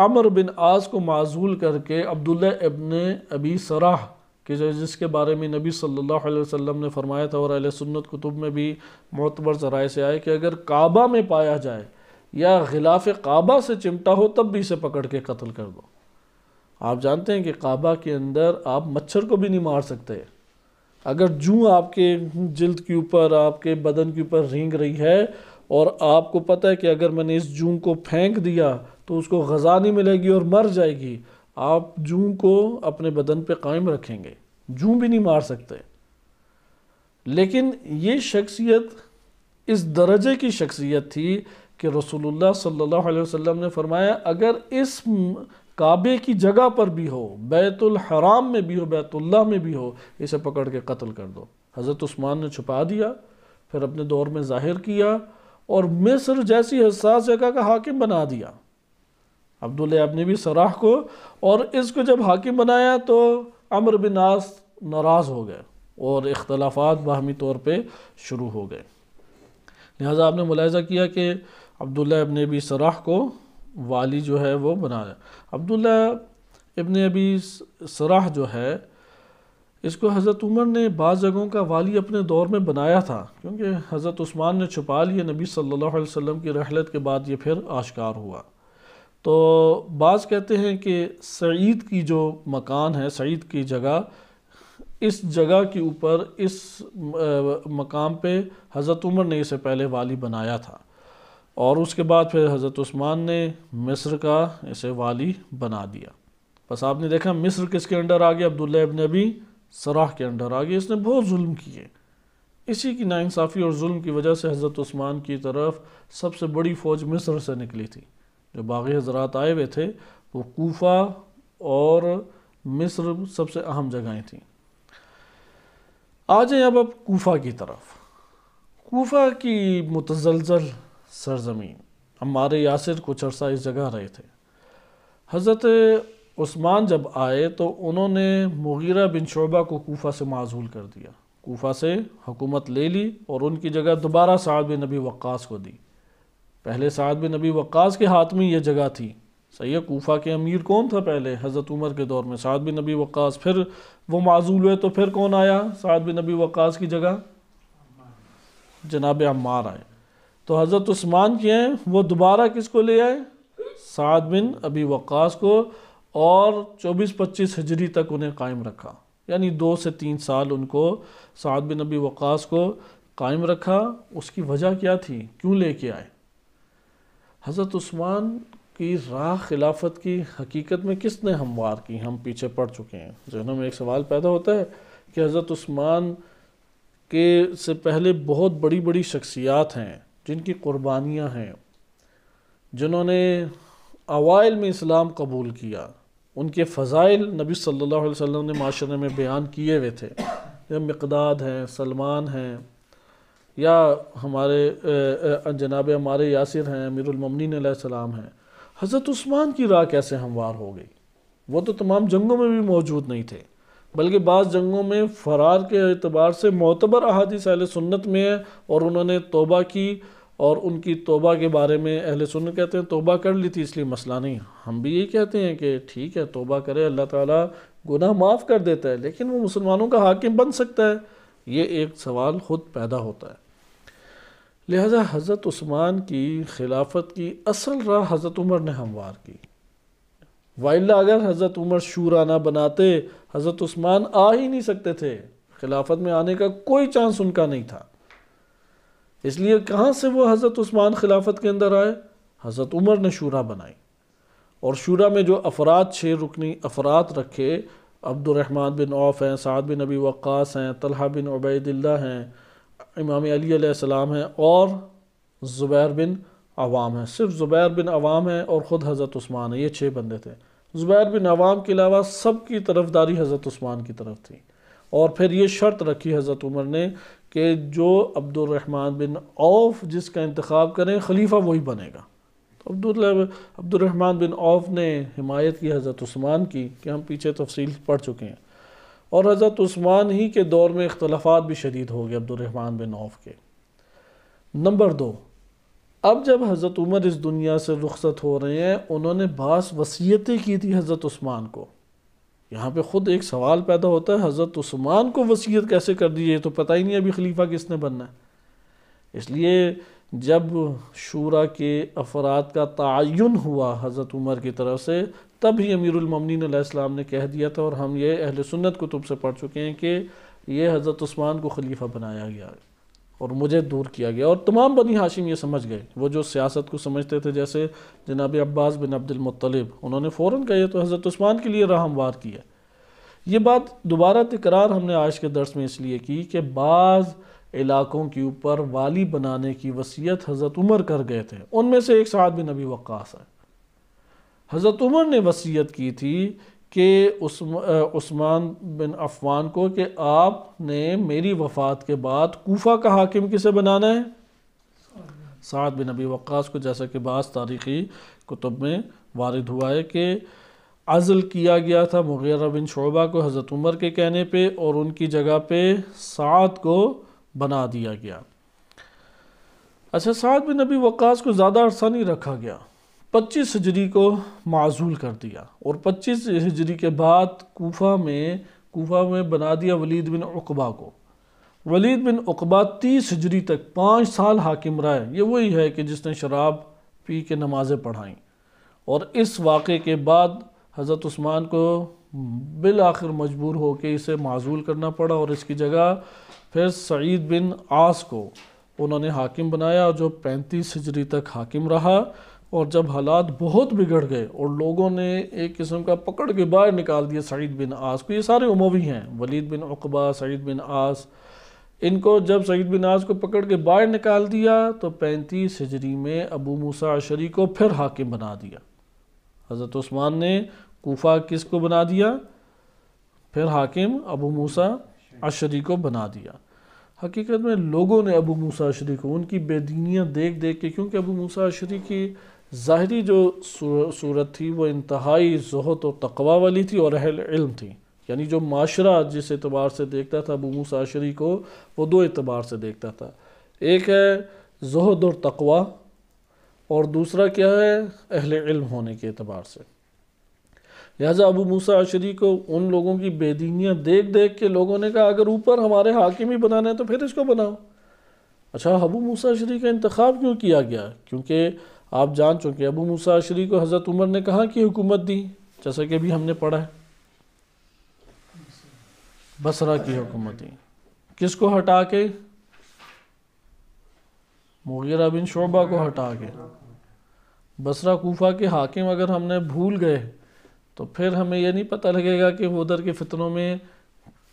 عمر بن عاص کو معزول کر کے عبداللہ ابن ابی سراح کہ جس کے بارے میں نبی صلی اللہ علیہ وسلم نے فرمایا تھا اور اہل سنت کتب میں بھی معتبر ذرائع سے آئے کہ اگر کعبہ میں پایا جائے یا غلاف کعبہ سے چمٹا ہو تب بھی اسے پکڑ کے قتل کر دو۔ آپ جانتے ہیں کہ کعبہ کے اندر آپ مچھر کو بھی نہیں مار سکتے، اگر جوں آپ کے جلد کے اوپر آپ کے بدن کے اوپر رینگ رہی ہے اور آپ کو پتہ ہے کہ اگر میں نے اس جوں کو پھینک دیا تو اس کو غذا نہیں ملے گی اور مر جائے گی، آپ جوں کو اپنے بدن پہ قائم رکھیں گے، جوں بھی نہیں مار سکتے۔ لیکن یہ شخصیت اس درجے کی شخصیت تھی کہ رسول اللہ صلی اللہ علیہ وسلم نے فرمایا اگر اس کعبے کی جگہ پر بھی ہو، بیت الحرام میں بھی ہو، بیت اللہ میں بھی ہو، اسے پکڑ کے قتل کر دو۔ حضرت عثمان نے چھپا دیا، پھر اپنے دور میں ظاہر کیا اور مصر جیسی حساس جگہ کا حاکم بنا دیا عبداللہ ابن ابی سراح کو، اور اس کو جب حاکم بنایا تو عمر بن عاص ناراض ہو گئے اور اختلافات باہمی طور پہ شروع ہو گئے۔ لہٰذا آپ نے ملاحظہ کیا کہ عبداللہ ابن ابی سراح کو والی جو ہے وہ بنایا۔ عبداللہ ابن ابی سراح جو ہے اس کو حضرت عمر نے بعض جگہوں کا والی اپنے دور میں بنایا تھا، کیونکہ حضرت عثمان نے چھپا لیا، نبی صلی اللہ علیہ وسلم کی رحلت کے بعد یہ پھر آشکار ہوا۔ تو بعض کہتے ہیں کہ سعید کی جو مکان ہے، سعید کی جگہ، اس جگہ کے اوپر اس مقام پہ حضرت عمر نے اسے پہلے والی بنایا تھا، اور اس کے بعد پھر حضرت عثمان نے مصر کا اسے والی بنا دیا۔ بس آپ نے دیکھا مصر کس کے انڈر آ گیا؟ عبداللہ ابن ابی سراح کے انڈر آ گیا۔ اس نے بہت ظلم کیے، اسی کی ناانصافی اور ظلم کی وجہ سے حضرت عثمان کی طرف سب سے بڑی فوج مصر سے نکلی تھی۔ جو باغی حضرات آئے ہوئے تھے وہ کوفہ اور مصر سب سے اہم جگہیں تھیں۔ آ جائیں اب کوفہ کی طرف۔ کوفہ کی متزلزل سرزمین، عمار یاسر کچھ عرصہ اس جگہ رہے تھے۔ حضرت عثمان جب آئے تو انہوں نے مغیرہ بن شعبہ کو کوفہ سے معزول کر دیا، کوفہ سے حکومت لے لی اور ان کی جگہ دوبارہ سعد بن ابی وقاص کو دی۔ پہلے سعد بن ابی وقاص کے ہاتھ میں یہ جگہ تھی، صحیح ہے۔ کوفہ کے امیر کون تھا پہلے؟ حضرت عمر کے دور میں سعد بن ابی وقاص، پھر وہ معزول ہوئے تو پھر کون آیا سعد بن ابی وقاص کی جگہ؟ جناب عمار آئے۔ تو حضرت عثمان کیا ہیں وہ دوبارہ کس کو لے آئے؟ سعد بن ابی وقاص کو، اور 24-25 ہجری تک انہیں قائم رکھا، یعنی 2 سے 3 سال ان کو سعد بن ابی وقاص کو قائم رکھا۔ اس کی وجہ کیا تھی؟ کیوں لے کے آئے؟ حضرت عثمان کی راہ خلافت کی حقیقت میں کس نے ہموار کی؟ ہم پیچھے پڑ چکے ہیں۔ ذہنوں میں ایک سوال پیدا ہوتا ہے کہ حضرت عثمان کے سے پہلے بہت بڑی بڑی شخصیات ہیں جن کی قربانیاں ہیں، جنہوں نے اوائل میں اسلام قبول کیا، ان کے فضائل نبی صلی اللہ علیہ وسلم نے معاشرے میں بیان کیے ہوئے تھے، یا مقداد ہیں، سلمان ہیں، یا ہمارے جناب عمار یاسر ہیں، امیر المومنین علیہ السلام ہیں۔ حضرت عثمان کی راہ کیسے ہموار ہو گئی؟ وہ تو تمام جنگوں میں بھی موجود نہیں تھے، بلکہ بعض جنگوں میں فرار کے اعتبار سے معتبر احادیث اہل سنت میں ہے، اور انہوں نے توبہ کی، اور ان کی توبہ کے بارے میں اہل سنت کہتے ہیں توبہ کر لی تھی اس لیے مسئلہ نہیں۔ ہم بھی یہی کہتے ہیں کہ ٹھیک ہے توبہ کرے، اللہ تعالیٰ گناہ معاف کر دیتا ہے، لیکن وہ مسلمانوں کا حاکم بن سکتا ہے؟ یہ ایک سوال خود پیدا ہوتا ہے۔ لہذا حضرت عثمان کی خلافت کی اصل راہ حضرت عمر نے ہموار کی، وائلہ اگر حضرت عمر شورا نہ بناتے حضرت عثمان آ ہی نہیں سکتے تھے، خلافت میں آنے کا کوئی چانس ان کا نہیں تھا۔ اس لیے کہاں سے وہ حضرت عثمان خلافت کے اندر آئے؟ حضرت عمر نے شورا بنائی، اور شورا میں جو افراد 6 رکنی افراد رکھے، عبد الرحمن بن عوف ہیں، سعد بن ابی وقاص ہیں، طلحہ بن عبید اللہ ہیں، امام علی علیہ السلام ہیں، اور زبیر بن عوام ہیں۔ صرف زبیر بن عوام ہیں اور خود حضرت عثمان ہیں، یہ 6 بندے تھے۔ زبیر بن عوام کے علاوہ سب کی طرفداری حضرت عثمان کی طرف تھی، اور پھر یہ شرط رکھی حضرت عمر نے کہ جو عبد الرحمن بن عوف جس کا انتخاب کریں خلیفہ وہی بنے گا۔ تو عبد الرحمن بن عوف نے حمایت کی حضرت عثمان کی، کہ ہم پیچھے تفصیل پڑھ چکے ہیں، اور حضرت عثمان ہی کے دور میں اختلافات بھی شدید ہو گئے عبد الرحمن بن عوف کے۔ نمبر 2، اب جب حضرت عمر اس دنیا سے رخصت ہو رہے ہیں، انہوں نے بعض وصیتیں کی تھی حضرت عثمان کو. یہاں پہ خود ایک سوال پیدا ہوتا ہے، حضرت عثمان کو وصیت کیسے کر دی؟ یہ تو پتہ ہی نہیں ابھی خلیفہ کس نے بننا ہے. اس لیے جب شورا کے افراد کا تعین ہوا حضرت عمر کی طرف سے، تب ہی امیر المومنین علیہ السلام نے کہہ دیا تھا، اور ہم یہ اہل سنت کتب سے پڑھ چکے ہیں کہ یہ حضرت عثمان کو خلیفہ بنایا گیا اور مجھے دور کیا گیا. اور تمام بنی ہاشم یہ سمجھ گئے، وہ جو سیاست کو سمجھتے تھے، جیسے جناب عباس بن عبد المطلب، انہوں نے فوراً کہا یہ تو حضرت عثمان کے لیے راہ ہموار کیا. یہ بات دوبارہ تکرار ہم نے آج کے درس میں اس لیے کی کہ بعض علاقوں کے اوپر والی بنانے کی وصیت حضرت عمر کر گئے تھے. ان میں سے ایک سعد بن ابی وقاص ہے. حضرت عمر نے وصیت کی تھی کہ عثمان بن عفان کو کہ آپ نے میری وفات کے بعد کوفہ کا حاکم کسے بنانا ہے؟ سعد بن ابی وقاص کو، جیسا کہ بعض تاریخی کتب میں وارد ہوا ہے کہ عزل کیا گیا تھا مغیرہ بن شعبہ کو حضرت عمر کے کہنے پہ، اور ان کی جگہ پہ سعد کو بنا دیا گیا. اچھا، سعد بن ابی وقاص کو زیادہ عرصہ نہیں رکھا گیا، 25 ہجری کو معزول کر دیا، اور 25 ہجری کے بعد کوفہ میں بنا دیا ولید بن عقبہ کو. ولید بن عقبہ 30 ہجری تک 5 سال حاکم رہے. یہ وہی ہے کہ جس نے شراب پی کے نمازیں پڑھائیں. اور اس واقعے کے بعد حضرت عثمان کو بالآخر مجبور ہو کے اسے معزول کرنا پڑا، اور اس کی جگہ پھر سعید بن عاص کو انہوں نے حاکم بنایا، جو 35 ہجری تک حاکم رہا. اور جب حالات بہت بگڑ گئے اور لوگوں نے ایک قسم کا پکڑ کے باہر نکال دیا سعید بن عاص کو، یہ سارے اموی ہیں، ولید بن عقبہ، سعید بن عاص، ان کو جب سعید بن عاص کو پکڑ کے باہر نکال دیا تو 35 ہجری میں ابو موسیٰ اشعری کو پھر حاکم بنا دیا. حضرت عثمان نے کوفہ کس کو بنا دیا؟ پھر حاکم ابو موسیٰ اشعری کو بنا دیا. حقیقت میں لوگوں نے ابو موسیٰ اشعری کو ان کی بے دینیاں دیکھ کے، کیونکہ ابو موسیٰ اشعری کی ظاہری جو صورت تھی وہ انتہائی زہد و تقوی والی تھی اور اہل علم تھی. یعنی جو معاشرہ جس اعتبار سے دیکھتا تھا ابو موسیٰ اشعری کو، وہ دو اعتبار سے دیکھتا تھا. ایک ہے زہد اور تقوی، اور دوسرا کیا ہے؟ اہل علم ہونے کے اعتبار سے. لہٰذا ابو موسیٰ اشعری کو ان لوگوں کی بے دینیاں دیکھ کے لوگوں نے کہا اگر اوپر ہمارے حاکم ہی بنانا ہے تو پھر اس کو بناؤ. اچھا، ابو موسیٰ اشعری کا انتخاب کیوں کیا گیا؟ کیونکہ آپ جان چکے ابو موسیٰ اشعری کو حضرت عمر نے کہاں کی حکومت دی؟ جیسا کہ ابھی ہم نے پڑھا ہے، بصرہ کی حکومت دی. کس کو ہٹا کے؟ مغیرہ بن شعبہ کو ہٹا کے. بصرہ کوفہ کے حاکم اگر ہم نے بھول گئے تو پھر ہمیں یہ نہیں پتہ لگے گا کہ وہ ادھر کے فتنوں میں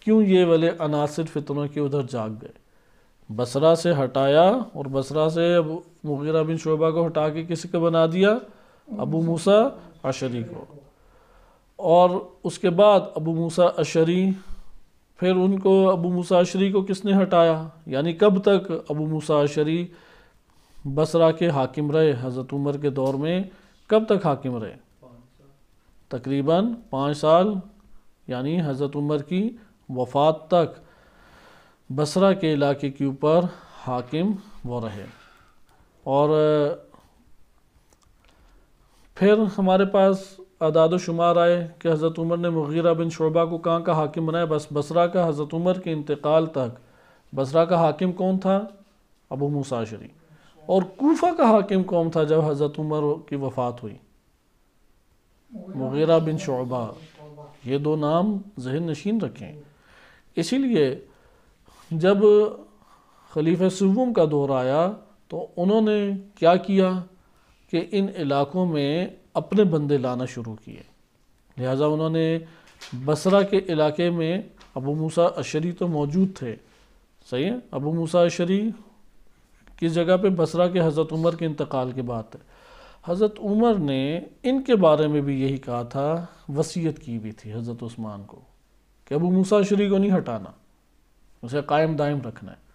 کیوں یہ والے عناصر فتنوں کے ادھر جاگ گئے. بصرہ سے ہٹایا، اور بصرہ سے مغیرہ بن شعبہ کو ہٹا کے کسی کو بنا دیا؟ ابو موسیٰ اشعری کو. اور اس کے بعد ابو موسیٰ اشعری، پھر ان کو ابو موسیٰ اشعری کو کس نے ہٹایا؟ یعنی کب تک ابو موسیٰ اشعری بصرہ کے حاکم رہے؟ حضرت عمر کے دور میں کب تک حاکم رہے؟ تقریباً 5 سال، یعنی حضرت عمر کی وفات تک بصرہ کے علاقے کے اوپر حاکم وہ رہے. اور پھر ہمارے پاس اعداد و شمار آئے کہ حضرت عمر نے مغیرہ بن شعبہ کو کہاں کا حاکم بنایا؟ بس بصرہ کا. حضرت عمر کے انتقال تک بصرہ کا حاکم کون تھا؟ ابو موسیٰ اشعری. اور کوفہ کا حاکم کون تھا جب حضرت عمر کی وفات ہوئی؟ مغیرہ بن شعبہ. یہ 2 نام ذہن نشین رکھیں. اسی لیے جب خلیفہ سوم کا دور آیا تو انہوں نے کیا کیا کہ ان علاقوں میں اپنے بندے لانا شروع کیے. لہٰذا انہوں نے بصرہ کے علاقے میں ابو موسیٰ اشعری تو موجود تھے، صحیح ہے، ابو موسیٰ اشعری کی جگہ پہ بصرہ کے حضرت عمر کے انتقال کے بعد تھے. حضرت عمر نے ان کے بارے میں بھی یہی کہا تھا، وصیت کی بھی تھی حضرت عثمان کو کہ ابو موسیٰ اشعری کو نہیں ہٹانا، اسے قائم دائم رکھنا ہے.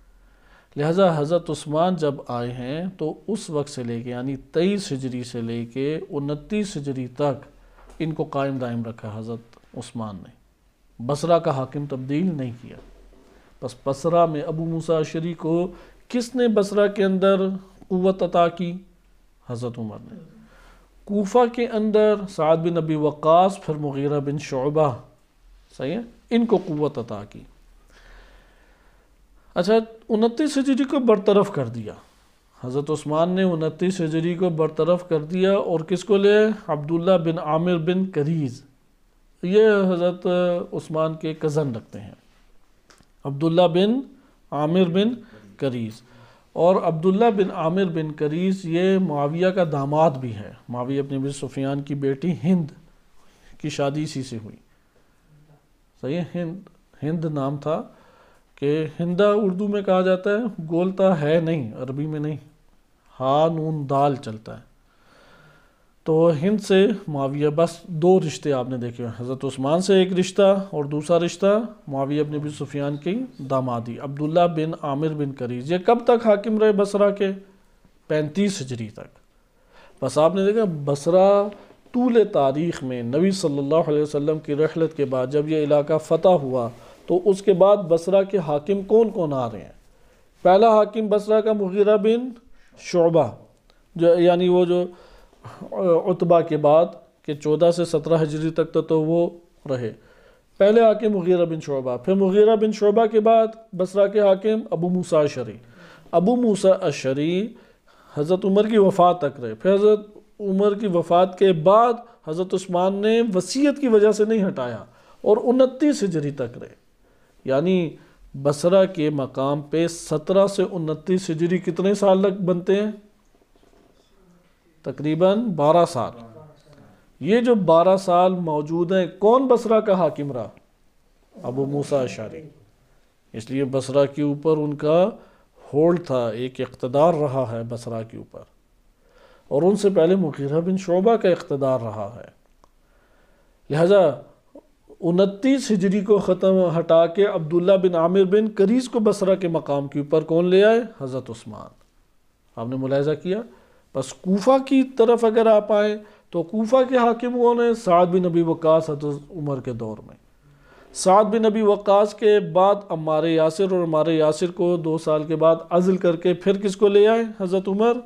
لہٰذا حضرت عثمان جب آئے ہیں تو اس وقت سے لے کے، یعنی 23 ہجری سے لے کے 29 ہجری تک ان کو قائم دائم رکھا حضرت عثمان نے. بصرہ کا حاکم تبدیل نہیں کیا. بس بصرہ میں ابو موسیٰ اشعری کو کس نے بصرہ کے اندر قوت عطا کی؟ حضرت عمر نے۔ کوفہ کے اندر سعد بن ابی وقاص، پھر مغیرہ بن شعبہ، صحیح ہے، ان کو قوت عطا کی۔ اچھا 29 ہجری کو برطرف کر دیا، حضرت عثمان نے 29 ہجری کو برطرف کر دیا، اور کس کو لے؟ عبداللہ بن عامر بن کریز، یہ حضرت عثمان کے کزن رکھتے ہیں، عبداللہ بن عامر بن کریز۔ اور عبداللہ بن عامر بن کریز یہ معاویہ کا داماد بھی ہے، معاویہ بن ابی سفیان کی بیٹی ہند کی شادی اسی سے ہوئی، صحیح ہے، ہند نام تھا، کہ ہندہ اردو میں کہا جاتا ہے، گولتا ہے نہیں، عربی میں نہیں، ہا نون دال چلتا ہے، تو ہند سے معاویہ، بس دو رشتے آپ نے دیکھے، حضرت عثمان سے ایک رشتہ اور دوسرا رشتہ معاویہ بن ابی سفیان کی دامادی، عبداللہ بن عامر بن کریز۔ یہ کب تک حاکم رہے بصرہ کے؟ 35 ہجری تک۔ بس آپ نے دیکھا بصرہ طول تاریخ میں نبی صلی اللہ علیہ وسلم کی رحلت کے بعد جب یہ علاقہ فتح ہوا تو اس کے بعد بصرہ کے حاکم کون کون آ رہے ہیں؟ پہلا حاکم بصرہ کا مغیرہ بن شعبہ، یعنی وہ جو عتبہ کے بعد کہ 14 سے 17 ہجری تک تو وہ رہے، پہلے حاکم مغیرہ بن شعبہ، پھر مغیرہ بن شعبہ کے بعد بصرہ کے حاکم ابو موسیٰ اشعری، ابو موسیٰ اشعری حضرت عمر کی وفات تک رہے، پھر حضرت عمر کی وفات کے بعد حضرت عثمان نے وصیت کی وجہ سے نہیں ہٹایا اور 29 ہجری تک رہے، یعنی بصرہ کے مقام پہ 17 سے 29 ہجری کتنے سال لگ بنتے ہیں؟ تقریباً 12 سال۔ یہ جو 12 سال موجود ہیں، کون بصرہ کا حاکم رہا؟ ابو موسیٰ اشعری، اس لیے بصرہ کے اوپر ان کا ہولڈ تھا، ایک اقتدار رہا ہے بصرہ کے اوپر، اور ان سے پہلے مغیرہ بن شعبہ کا اقتدار رہا ہے۔ لہذا 29 ہجری کو ختم ہٹا کے عبداللہ بن عامر بن کریز کو بصرہ کے مقام کے اوپر کون لے آئے؟ حضرت عثمان۔ آپ نے ملاحظہ کیا؟ بس کوفہ کی طرف اگر آپ آئیں تو کوفہ کے حاکم کون ہیں؟ سعد بن ابی وقاص حضرت عمر کے دور میں۔ سعد بن ابی وقاص کے بعد عمار یاسر، اور عمار یاسر کو 2 سال کے بعد عزل کر کے پھر کس کو لے آئے حضرت عمر؟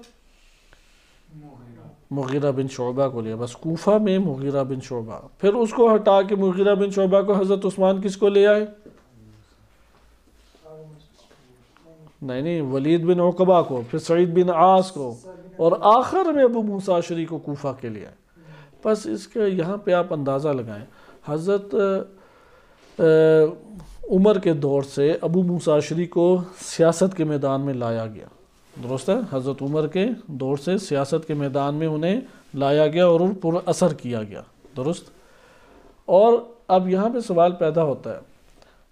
مغیرہ بن شعبہ کو لیا، بس کوفہ میں مغیرہ بن شعبہ، پھر اس کو ہٹا کے مغیرہ بن شعبہ کو حضرت عثمان کس کو لے آئے؟ نہیں، ولید بن عقبہ کو، پھر سعید بن عاص کو، اور آخر میں ابو موسیٰ اشعری کو کوفہ کے لے آئے۔ بس اس کے یہاں پہ آپ اندازہ لگائیں، حضرت عمر کے دور سے ابو موسیٰ اشعری کو سیاست کے میدان میں لایا گیا، درست ہے، حضرت عمر کے دور سے سیاست کے میدان میں انہیں لایا گیا اور پر اثر کیا گیا، درست۔ اور اب یہاں پہ سوال پیدا ہوتا ہے،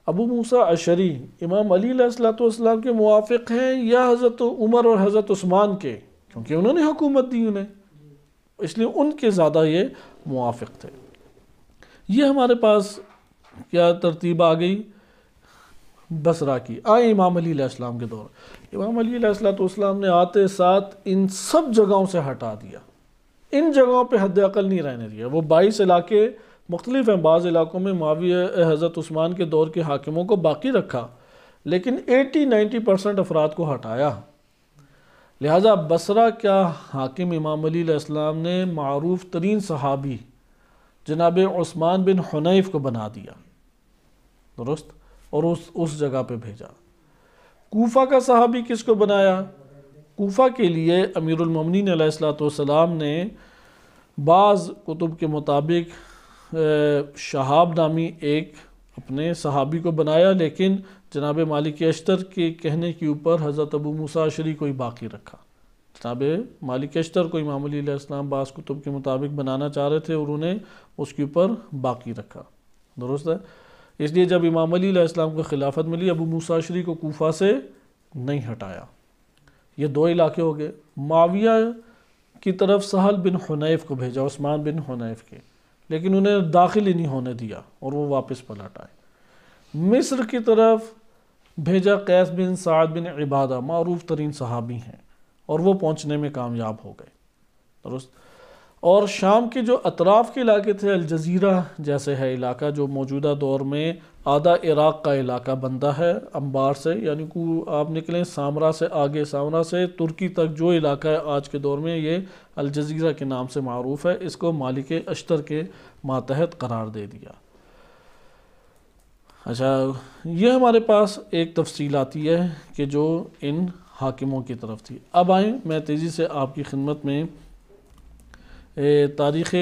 ابو موسیٰ اشعری امام علی علیہ السلام کے موافق ہیں یا حضرت عمر اور حضرت عثمان کے؟ کیونکہ انہوں نے حکومت دی انہیں، اس لیے ان کے زیادہ یہ موافق تھے۔ یہ ہمارے پاس کیا ترتیب آ گئی بصرہ کی۔ آئے امام علی علیہ السلام کے دور، امام علی علیہ السلام نے آتے ساتھ ان سب جگہوں سے ہٹا دیا، ان جگہوں پہ حد اقل نہیں رہنے دیا۔ وہ 22 علاقے مختلف ہیں، بعض علاقوں میں معاویہ حضرت عثمان کے دور کے حاکموں کو باقی رکھا، لیکن 80-90% افراد کو ہٹایا۔ لہٰذا بصرہ کا حاکم امام علی علیہ السلام نے معروف ترین صحابی جناب عثمان بن حنیف کو بنا دیا، درست، اور اس جگہ پہ بھیجا۔ کوفہ کا صحابی کس کو بنایا؟ کوفہ کے لیے امیر المومنین علیہ السلام نے بعض کتب کے مطابق شہاب نامی ایک اپنے صحابی کو بنایا، لیکن جناب مالک اشتر کے کہنے کے اوپر حضرت ابو موسیٰ اشعری کو ہی باقی رکھا۔ جناب مالک اشتر کو امام علی علیہ السلام بعض کتب کے مطابق بنانا چاہ رہے تھے اور انہیں اس کے اوپر باقی رکھا، درست ہے۔ اس لیے جب امام علی علیہ السلام کو خلافت ملی، ابو موسیٰ اشعری کو کوفہ سے نہیں ہٹایا۔ یہ 2 علاقے ہو گئے۔ معاویہ کی طرف سہل بن حنیف کو بھیجا، عثمان بن حنیف کے، لیکن انہیں داخل ہی نہیں ہونے دیا اور وہ واپس پلٹ آئے۔ مصر کی طرف بھیجا قیس بن سعد بن عبادہ، معروف ترین صحابی ہیں، اور وہ پہنچنے میں کامیاب ہو گئے، درست۔ اور شام کے جو اطراف کے علاقے تھے، الجزیرہ جیسے ہے علاقہ جو موجودہ دور میں آدھا عراق کا علاقہ بنتا ہے انبار سے، یعنی آپ نکلیں سامرا سے، آگے سامرا سے ترکی تک جو علاقہ ہے آج کے دور میں یہ الجزیرہ کے نام سے معروف ہے، اس کو مالک اشتر کے ماتحت قرار دے دیا۔ اچھا، یہ ہمارے پاس ایک تفصیل آتی ہے کہ جو ان حاکموں کی طرف تھی۔ اب آئیں میں تیزی سے آپ کی خدمت میں تاریخ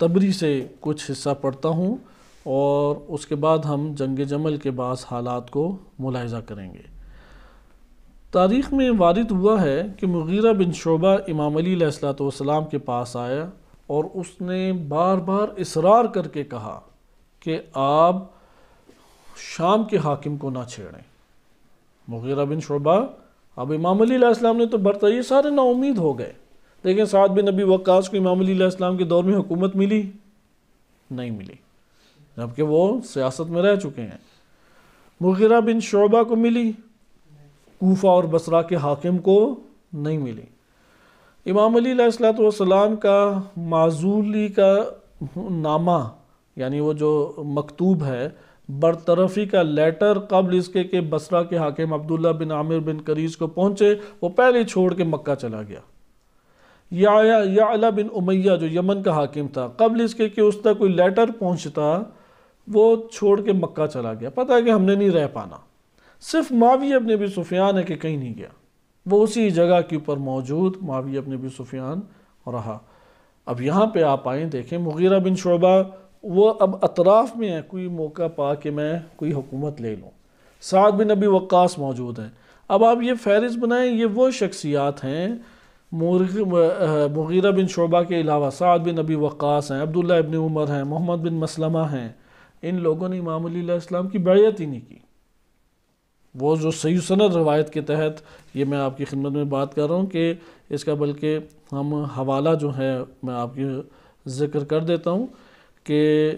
طبری سے کچھ حصہ پڑھتا ہوں اور اس کے بعد ہم جنگ جمل کے بعض حالات کو ملاحظہ کریں گے۔ تاریخ میں وارد ہوا ہے کہ مغیرہ بن شعبہ امام علی علیہ السلام کے پاس آیا اور اس نے بار بار اصرار کر کے کہا کہ آپ شام کے حاکم کو نہ چھیڑیں۔ مغیرہ بن شعبہ، اب امام علی علیہ السلام نے تو برتا، یہ سارے نا امید ہو گئے۔ دیکھیں سعد بن ابی وقاص کو امام علی علیہ السلام کے دور میں حکومت ملی؟ نہیں ملی، جبکہ وہ سیاست میں رہ چکے ہیں۔ مغیرہ بن شعبہ کو ملی؟ کوفہ اور بصرہ کے حاکم کو نہیں ملی۔ امام علی علیہ السلام کا معزولی کا نامہ، یعنی وہ جو مکتوب ہے برطرفی کا لیٹر، قبل اس کے کہ بصرہ کے حاکم عبداللہ بن عامر بن قریظ کو پہنچے، وہ پہلے چھوڑ کے مکہ چلا گیا۔ یعلا بن امیہ جو یمن کا حاکم تھا، قبل اس کے کہ اس تک کوئی لیٹر پہنچتا وہ چھوڑ کے مکہ چلا گیا، پتہ ہے کہ ہم نے نہیں رہ پانا۔ صرف معاویہ بن ابی سفیان ہے کہ کہیں نہیں گیا، وہ اسی جگہ کے اوپر موجود معاویہ بن ابی سفیان رہا۔ اب یہاں پہ آپ آئیں، دیکھیں مغیرہ بن شعبہ وہ اب اطراف میں ہے، کوئی موقع پا کہ میں کوئی حکومت لے لوں۔ سعد بن ابی وقاص موجود ہیں۔ اب آپ یہ فہرست بنائیں، یہ وہ شخصیات ہیں مغیرہ بن شعبہ کے علاوہ، سعد بن ابی وقاص ہیں، عبداللہ ابن عمر ہیں، محمد بن مسلمہ ہیں، ان لوگوں نے امام علی علیہ السلام کی بیعت ہی نہیں کی۔ وہ جو صحیح سند روایت کے تحت، یہ میں آپ کی خدمت میں بات کر رہا ہوں کہ اس کا بلکہ ہم حوالہ جو ہے میں آپ کی ذکر کر دیتا ہوں کہ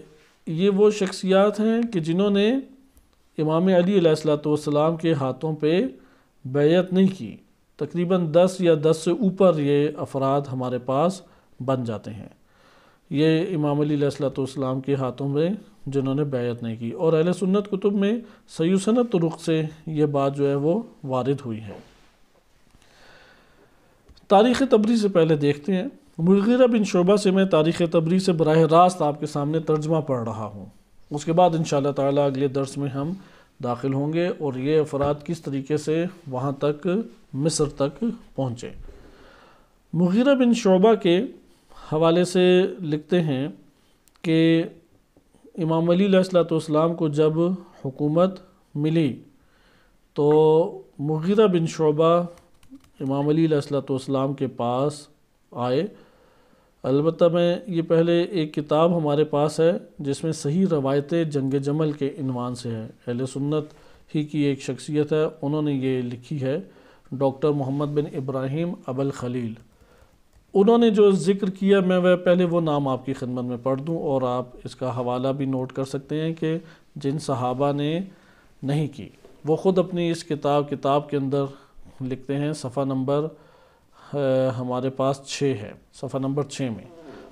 یہ وہ شخصیات ہیں کہ جنہوں نے امام علی علیہ السلام کے ہاتھوں پہ بیعت نہیں کی۔ تقریباً 10 یا 10 سے اوپر یہ افراد ہمارے پاس بن جاتے ہیں، یہ امام علی علیہ السلام کے ہاتھوں میں جنہوں نے بیعت نہیں کی، اور اہل سنت کتب میں صحیح سند طرق سے یہ بات جو ہے وہ وارد ہوئی ہے۔ تاریخ طبری سے پہلے دیکھتے ہیں، مغیرہ بن شعبہ سے میں تاریخ طبری سے براہ راست آپ کے سامنے ترجمہ پڑھ رہا ہوں، اس کے بعد انشاءاللہ تعالیٰ اگلے درس میں ہم داخل ہوں گے اور یہ افراد کس طریقے سے وہاں تک مصر تک پہنچے۔ مغیرہ بن شعبہ کے حوالے سے لکھتے ہیں کہ امام علی علیہ السلام کو جب حکومت ملی تو مغیرہ بن شعبہ امام علی علیہ السلام کے پاس آئے۔ البتہ میں یہ پہلے ایک کتاب ہمارے پاس ہے جس میں صحیح روایتیں جنگ جمل کے عنوان سے ہے، اہل سنت ہی کی ایک شخصیت ہے، انہوں نے یہ لکھی ہے، ڈاکٹر محمد بن ابراہیم ابو الخلیل۔ انہوں نے جو ذکر کیا میں پہلے وہ نام آپ کی خدمت میں پڑھ دوں اور آپ اس کا حوالہ بھی نوٹ کر سکتے ہیں کہ جن صحابہ نے نہیں کی وہ خود اپنی اس کتاب کے اندر لکھتے ہیں، صفحہ نمبر ہمارے پاس 6 ہے، صفحہ نمبر 6 میں،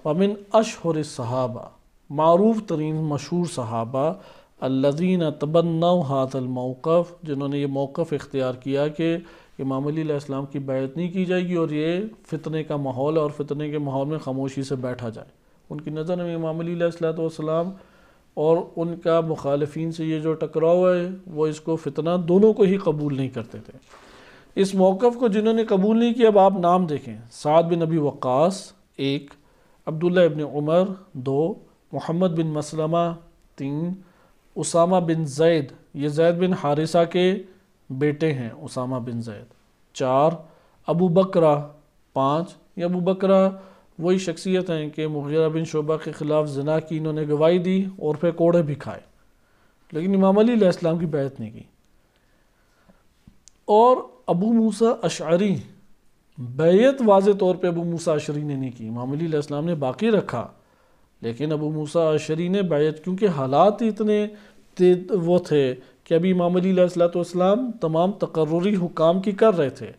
وَمِنْ أَشْهُرِ الصَّحَابَةِ معروف ترین مشہور صحابہ الَّذِينَ تَبَنَّوْا هَذَا الْمَوْقِفَ جنہوں نے یہ موقف اختیار کیا کہ امام علی علیہ السلام کی بیعت نہیں کی جائے گی اور یہ فتنے کا ماحول ہے اور فتنے کے ماحول میں خاموشی سے بیٹھا جائے۔ ان کی نظر میں امام علی علیہ السلام اور ان کا مخالفین سے یہ جو ٹکراؤ ہے وہ اس کو فتنہ دونوں کو ہی قبول نہیں کرتے تھے۔ اس موقف کو جنہوں نے قبول نہیں کیا، اب آپ نام دیکھیں، سعد بن ابی وقاص 1، عبداللہ ابن عمر 2، محمد بن مسلمہ 3، اسامہ بن زید، یہ زید بن حارثہ کے بیٹے ہیں اسامہ بن زید 4، ابو بکرہ 5، یہ ابو بکرہ وہی شخصیت ہیں کہ مغیرہ بن شعبہ کے خلاف زنا کی انہوں نے گواہی دی اور پھر کوڑے بھی کھائے، لیکن امام علی علیہ السلام کی بیعت نہیں کی۔ اور ابو موسیٰ اشعری، بیعت واضح طور پہ ابو موسیٰ اشعری نے نہیں کی، امام علی علیہ السلام نے باقی رکھا، لیکن ابو موسیٰ اشعری نے بیعت، کیونکہ حالات اتنے وہ تھے کہ ابھی امام علی علیہ السلام تمام تقرری حکام کی کر رہے تھے،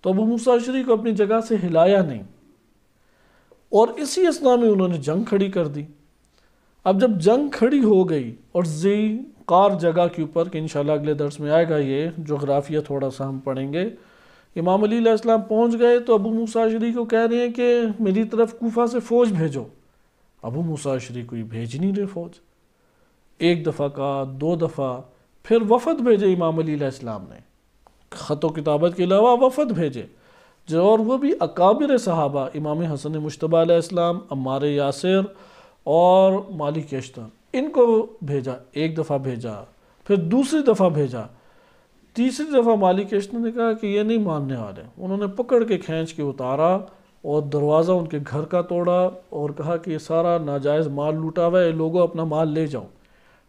تو ابو موسیٰ اشعری کو اپنی جگہ سے ہلایا نہیں۔ اور اسی اثنا میں انہوں نے جنگ کھڑی کر دی۔ اب جب جنگ کھڑی ہو گئی اور ذی قار جگہ کے اوپر، کہ انشاءاللہ اگلے درس میں آئے گا یہ جغرافیہ تھوڑا سا ہم پڑھیں گے، امام علی علیہ السلام پہنچ گئے تو ابو موسیٰ اشعری کو کہہ رہے ہیں کہ میری طرف کوفہ سے فوج بھیجو۔ ابو موسیٰ اشعری کوئی بھیج نہیں رہے فوج، ایک دفعہ کا، دو دفعہ، پھر وفد بھیجے امام علی علیہ السلام نے، خط و کتابت کے علاوہ وفد بھیجے، اور وہ بھی اکابر صحابہ، امام حسن مجتبیٰ علیہ السلام، عمار یاسر اور مالک اشتر، ان کو بھیجا، ایک دفعہ بھیجا، پھر دوسری دفعہ بھیجا، تیسری دفعہ مالک اشتر نے کہا کہ یہ نہیں ماننے والے، انہوں نے پکڑ کے کھینچ کے اتارا اور دروازہ ان کے گھر کا توڑا اور کہا کہ یہ سارا ناجائز مال لوٹا ہوا ہے، لوگوں اپنا مال لے جاؤ۔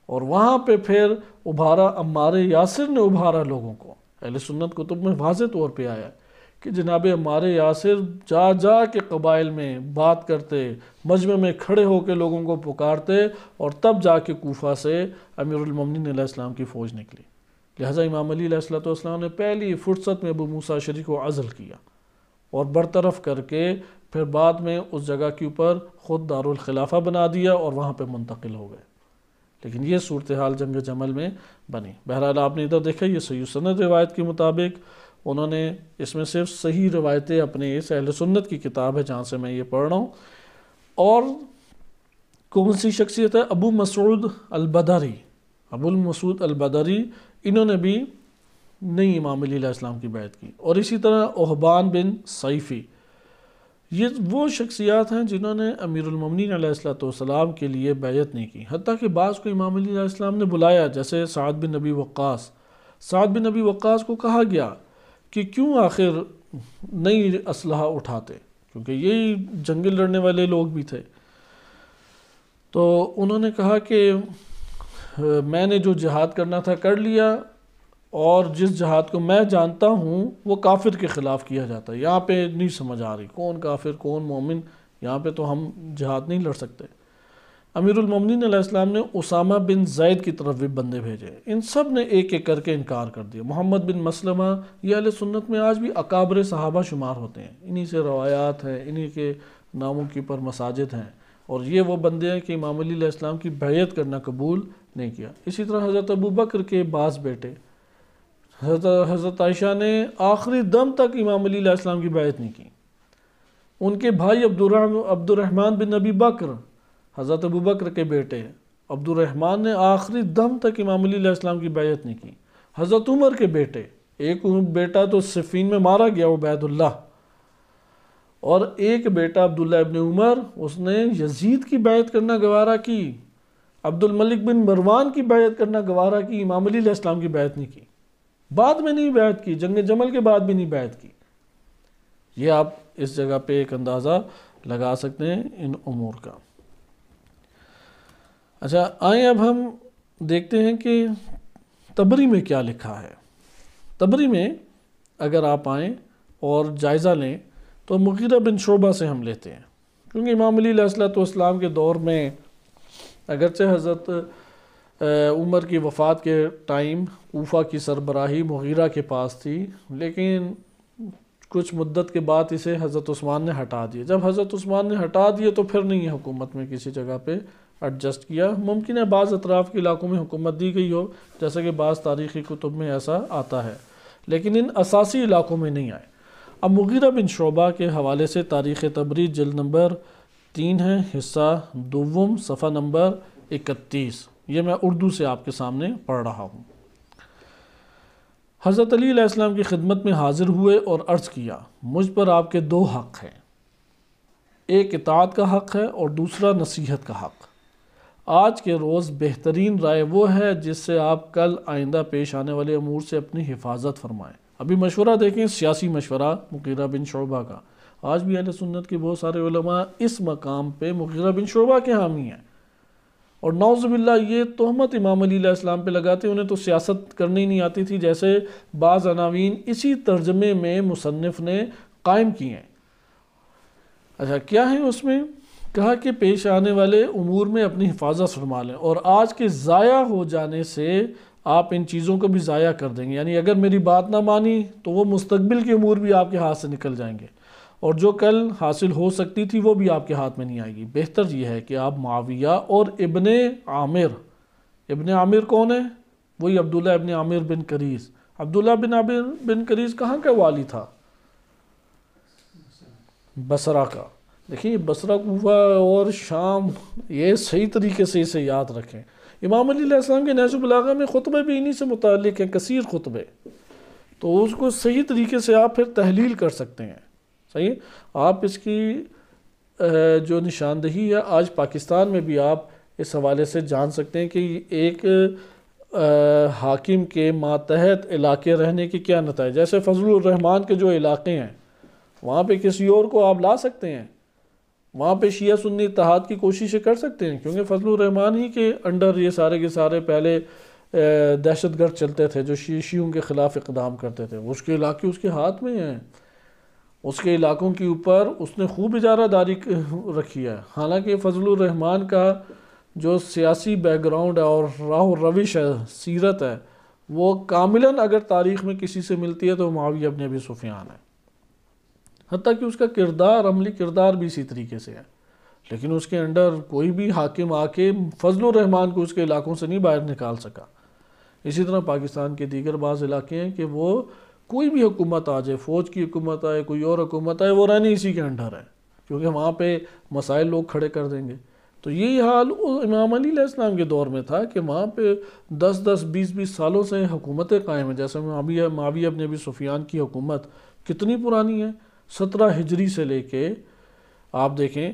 اور وہاں پہ پھر ابھارا، عمار یاسر نے ابھارا لوگوں کو، اہل سنت کتب میں واضح طور پہ آیا کہ جناب عمار یاسر جا جا کے قبائل میں بات کرتے، مجمع میں کھڑے ہو کے لوگوں کو پکارتے، اور تب جا کے کوفہ سے امیر المومنین علیہ السلام کی فوج نکلی۔ لہٰذا امام علی علیہ السلام نے پہلی فرصت میں ابو موسیٰ اشعری کو عزل کیا اور برطرف کر کے پھر بعد میں اس جگہ کے اوپر خود دارالخلافہ بنا دیا اور وہاں پہ منتقل ہو گئے۔ لیکن یہ صورتحال جنگ جمل میں بنی۔ بہرحال آپ نے ادھر دیکھا، یہ صحیح سند روایت کے مطابق انہوں نے اس میں صرف صحیح روایتیں اپنے اس اہل سنت کی کتاب ہے جہاں سے میں یہ پڑھ رہا ہوں۔ اور کون سی شخصیت ہے؟ ابو مسعود البدری، ابو المسعود البدری، انہوں نے بھی نہیں امام علی علیہ السلام کی بیعت کی۔ اور اسی طرح احبان بن صیفی، یہ وہ شخصیات ہیں جنہوں نے امیر المومنین علیہ السلام کے لیے بیعت نہیں کی، حتیٰ کہ بعض کو امام علی علیہ السلام نے بلایا، جیسے سعد بن نبی وقاص۔ سعد بن نبی وقاص کو کہا گیا کہ کیوں آخر نئی اسلحہ اٹھاتے، کیونکہ یہی جنگ لڑنے والے لوگ بھی تھے۔ تو انہوں نے کہا کہ میں نے جو جہاد کرنا تھا کر لیا، اور جس جہاد کو میں جانتا ہوں وہ کافر کے خلاف کیا جاتا ہے، یہاں پہ نہیں سمجھ آ رہی کون کافر کون مومن، یہاں پہ تو ہم جہاد نہیں لڑ سکتے۔ امیر المومنین علیہ السلام نے اسامہ بن زید کی طرف بھی بندے بھیجے، ان سب نے ایک ایک کر کے انکار کر دیا۔ محمد بن مسلمہ، یہ اہل سنت میں آج بھی اکابر صحابہ شمار ہوتے ہیں، انہی سے روایات ہیں، انہی کے ناموں کے اوپر مساجد ہیں، اور یہ وہ بندے ہیں کہ امام علی علیہ السلام کی بیعت کرنا قبول نہیں کیا۔ اسی طرح حضرت ابوبکر کے بعض بیٹے، حضرت عائشہ نے آخری دم تک امام علی علیہ السلام کی بیعت نہیں کی۔ ان کے بھائی عبد الرحمن بن ابی بکر، حضرت ابوبکر کے بیٹے عبد الرحمن نے آخری دم تک امام علی علیہ السلام کی بیعت نہیں کی۔ حضرت عمر کے بیٹے، ایک بیٹا تو صفین میں مارا گیا عبید اللہ، اور ایک بیٹا عبداللہ ابن عمر، اس نے یزید کی بیعت کرنا گوارا کی، عبد الملک بن مروان کی بیعت کرنا گوارا کی، امام علی علیہ السلام کی بیعت نہیں کی، بعد میں نہیں بیعت کی، جنگ جمل کے بعد بھی نہیں بیعت کی۔ یہ آپ اس جگہ پہ ایک اندازہ لگا سکتے ہیں ان امور کا۔ اچھا آئیں اب ہم دیکھتے ہیں کہ طبری میں کیا لکھا ہے۔ طبری میں اگر آپ آئیں اور جائزہ لیں تو مغیرہ بن شعبہ سے ہم لیتے ہیں، کیونکہ امام علی علیہ السلام کے دور میں اگرچہ حضرت عمر کی وفات کے ٹائم کوفہ کی سربراہی مغیرہ کے پاس تھی، لیکن کچھ مدت کے بعد اسے حضرت عثمان نے ہٹا دیا۔ جب حضرت عثمان نے ہٹا دیے تو پھر نہیں حکومت میں کسی جگہ پہ ایڈجسٹ کیا۔ ممکن ہے بعض اطراف کے علاقوں میں حکومت دی گئی ہو، جیسا کہ بعض تاریخی کتب میں ایسا آتا ہے، لیکن ان اساسی علاقوں میں نہیں آئے۔ اب مغیرہ بن شعبہ کے حوالے سے تاریخ طبری جلد نمبر 3 ہے، حصہ دوم، صفحہ نمبر 31، یہ میں اردو سے آپ کے سامنے پڑھ رہا ہوں۔ حضرت علی علیہ السلام کی خدمت میں حاضر ہوئے اور عرض کیا، مجھ پر آپ کے 2 حق ہیں، ایک اطاعت کا حق ہے اور دوسرا نصیحت کا حق۔ آج کے روز بہترین رائے وہ ہے جس سے آپ کل آئندہ پیش آنے والے امور سے اپنی حفاظت فرمائیں۔ ابھی مشورہ دیکھیں، سیاسی مشورہ مغیرہ بن شعبہ کا۔ آج بھی اہل سنت کے بہت سارے علماء اس مقام پہ مغیرہ بن شعبہ کے حامی ہیں، اور نعوذ باللہ یہ تہمت امام علی علیہ السلام پہ لگاتے، انہیں تو سیاست کرنی نہیں آتی تھی، جیسے بعض عناوین اسی ترجمے میں مصنف نے قائم کی ہیں۔ اچھا کیا ہے اس میں؟ کہا کہ پیش آنے والے امور میں اپنی حفاظت فرما لیں، اور آج کے ضائع ہو جانے سے آپ ان چیزوں کو بھی ضائع کر دیں گے، یعنی اگر میری بات نہ مانی تو وہ مستقبل کے امور بھی آپ کے ہاتھ سے نکل جائیں گے، اور جو کل حاصل ہو سکتی تھی وہ بھی آپ کے ہاتھ میں نہیں آئے گی۔ بہتر یہ ہے کہ آپ معاویہ اور ابن عامر کون ہے؟ وہی عبداللہ ابن عامر بن کریز۔ عبداللہ بن عامر بن کریز کہاں کا والی تھا؟ بصرہ کا۔ دیکھیں بصرہ، کوفہ اور شام، یہ صحیح طریقے سے اسے یاد رکھیں۔ امام علی علیہ السلام کے نہج البلاغہ میں خطبے بھی انہی سے متعلق ہیں، کثیر خطبے، تو اس کو صحیح طریقے سے آپ پھر تحلیل کر سکتے ہیں۔ صحیح، آپ اس کی جو نشاندہی ہے آج پاکستان میں بھی آپ اس حوالے سے جان سکتے ہیں کہ ایک حاکم کے ماتحت علاقے رہنے کے کیا نتائج۔ جیسے فضل الرحمان کے جو علاقے ہیں وہاں پہ کسی اور کو آپ لا سکتے ہیں، وہاں پہ شیعہ سنی اتحاد کی کوششیں کر سکتے ہیں، کیونکہ فضل الرحمان ہی کے انڈر یہ سارے کے سارے پہلے دہشت گرد چلتے تھے جو شیعوں کے خلاف اقدام کرتے تھے۔ اس کے علاقے اس کے ہاتھ میں ہیں، اس کے علاقوں کے اوپر اس نے خوب اجارہ داری رکھی ہے۔ حالانکہ فضل الرحمان کا جو سیاسی بیک گراؤنڈ ہے اور راہ و روش ہے، سیرت ہے، وہ کاملاً اگر تاریخ میں کسی سے ملتی ہے تو معاویہ ابن ابی سفیان ہے، حتیٰ کہ اس کا کردار، عملی کردار بھی اسی طریقے سے ہے۔ لیکن اس کے انڈر کوئی بھی حاکم آ کے فضل الرحمان کو اس کے علاقوں سے نہیں باہر نکال سکا۔ اسی طرح پاکستان کے دیگر بعض علاقے ہیں کہ وہ کوئی بھی حکومت آ جائے، فوج کی حکومت آئے، کوئی اور حکومت آئے، وہ رہنے اسی کے انڈر ہے، کیونکہ وہاں پہ مسائل لوگ کھڑے کر دیں گے۔ تو یہی حال امام علی علیہ السلام کے دور میں تھا کہ وہاں پہ 10-20 سالوں سے حکومتیں قائم ہیں۔ جیسے معاویہ ابن ابی سفیان کی حکومت کتنی پرانی ہے، 17 ہجری سے لے کے آپ دیکھیں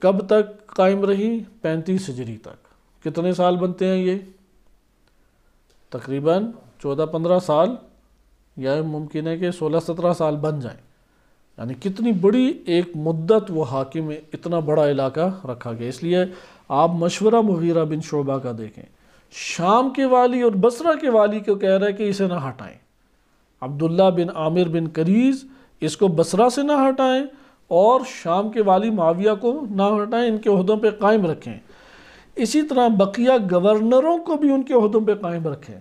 کب تک قائم رہی، 35 ہجری تک۔ کتنے سال بنتے ہیں یہ؟ تقریباً 14-15 سال، یا ممکن ہے کہ 16-17 سال بن جائیں، یعنی کتنی بڑی ایک مدت وہ حاکم اتنا بڑا علاقہ رکھا گیا۔ اس لیے آپ مشورہ مغیرہ بن شعبہ کا دیکھیں، شام کے والی اور بصرہ کے والی کو کہہ رہا ہے کہ اسے نہ ہٹائیں، عبداللہ بن عامر بن کریز، اس کو بصرہ سے نہ ہٹائیں اور شام کے والی معاویہ کو نہ ہٹائیں، ان کے عہدوں پہ قائم رکھیں۔ اسی طرح بقیہ گورنروں کو بھی ان کے عہدوں پہ قائم رکھیں۔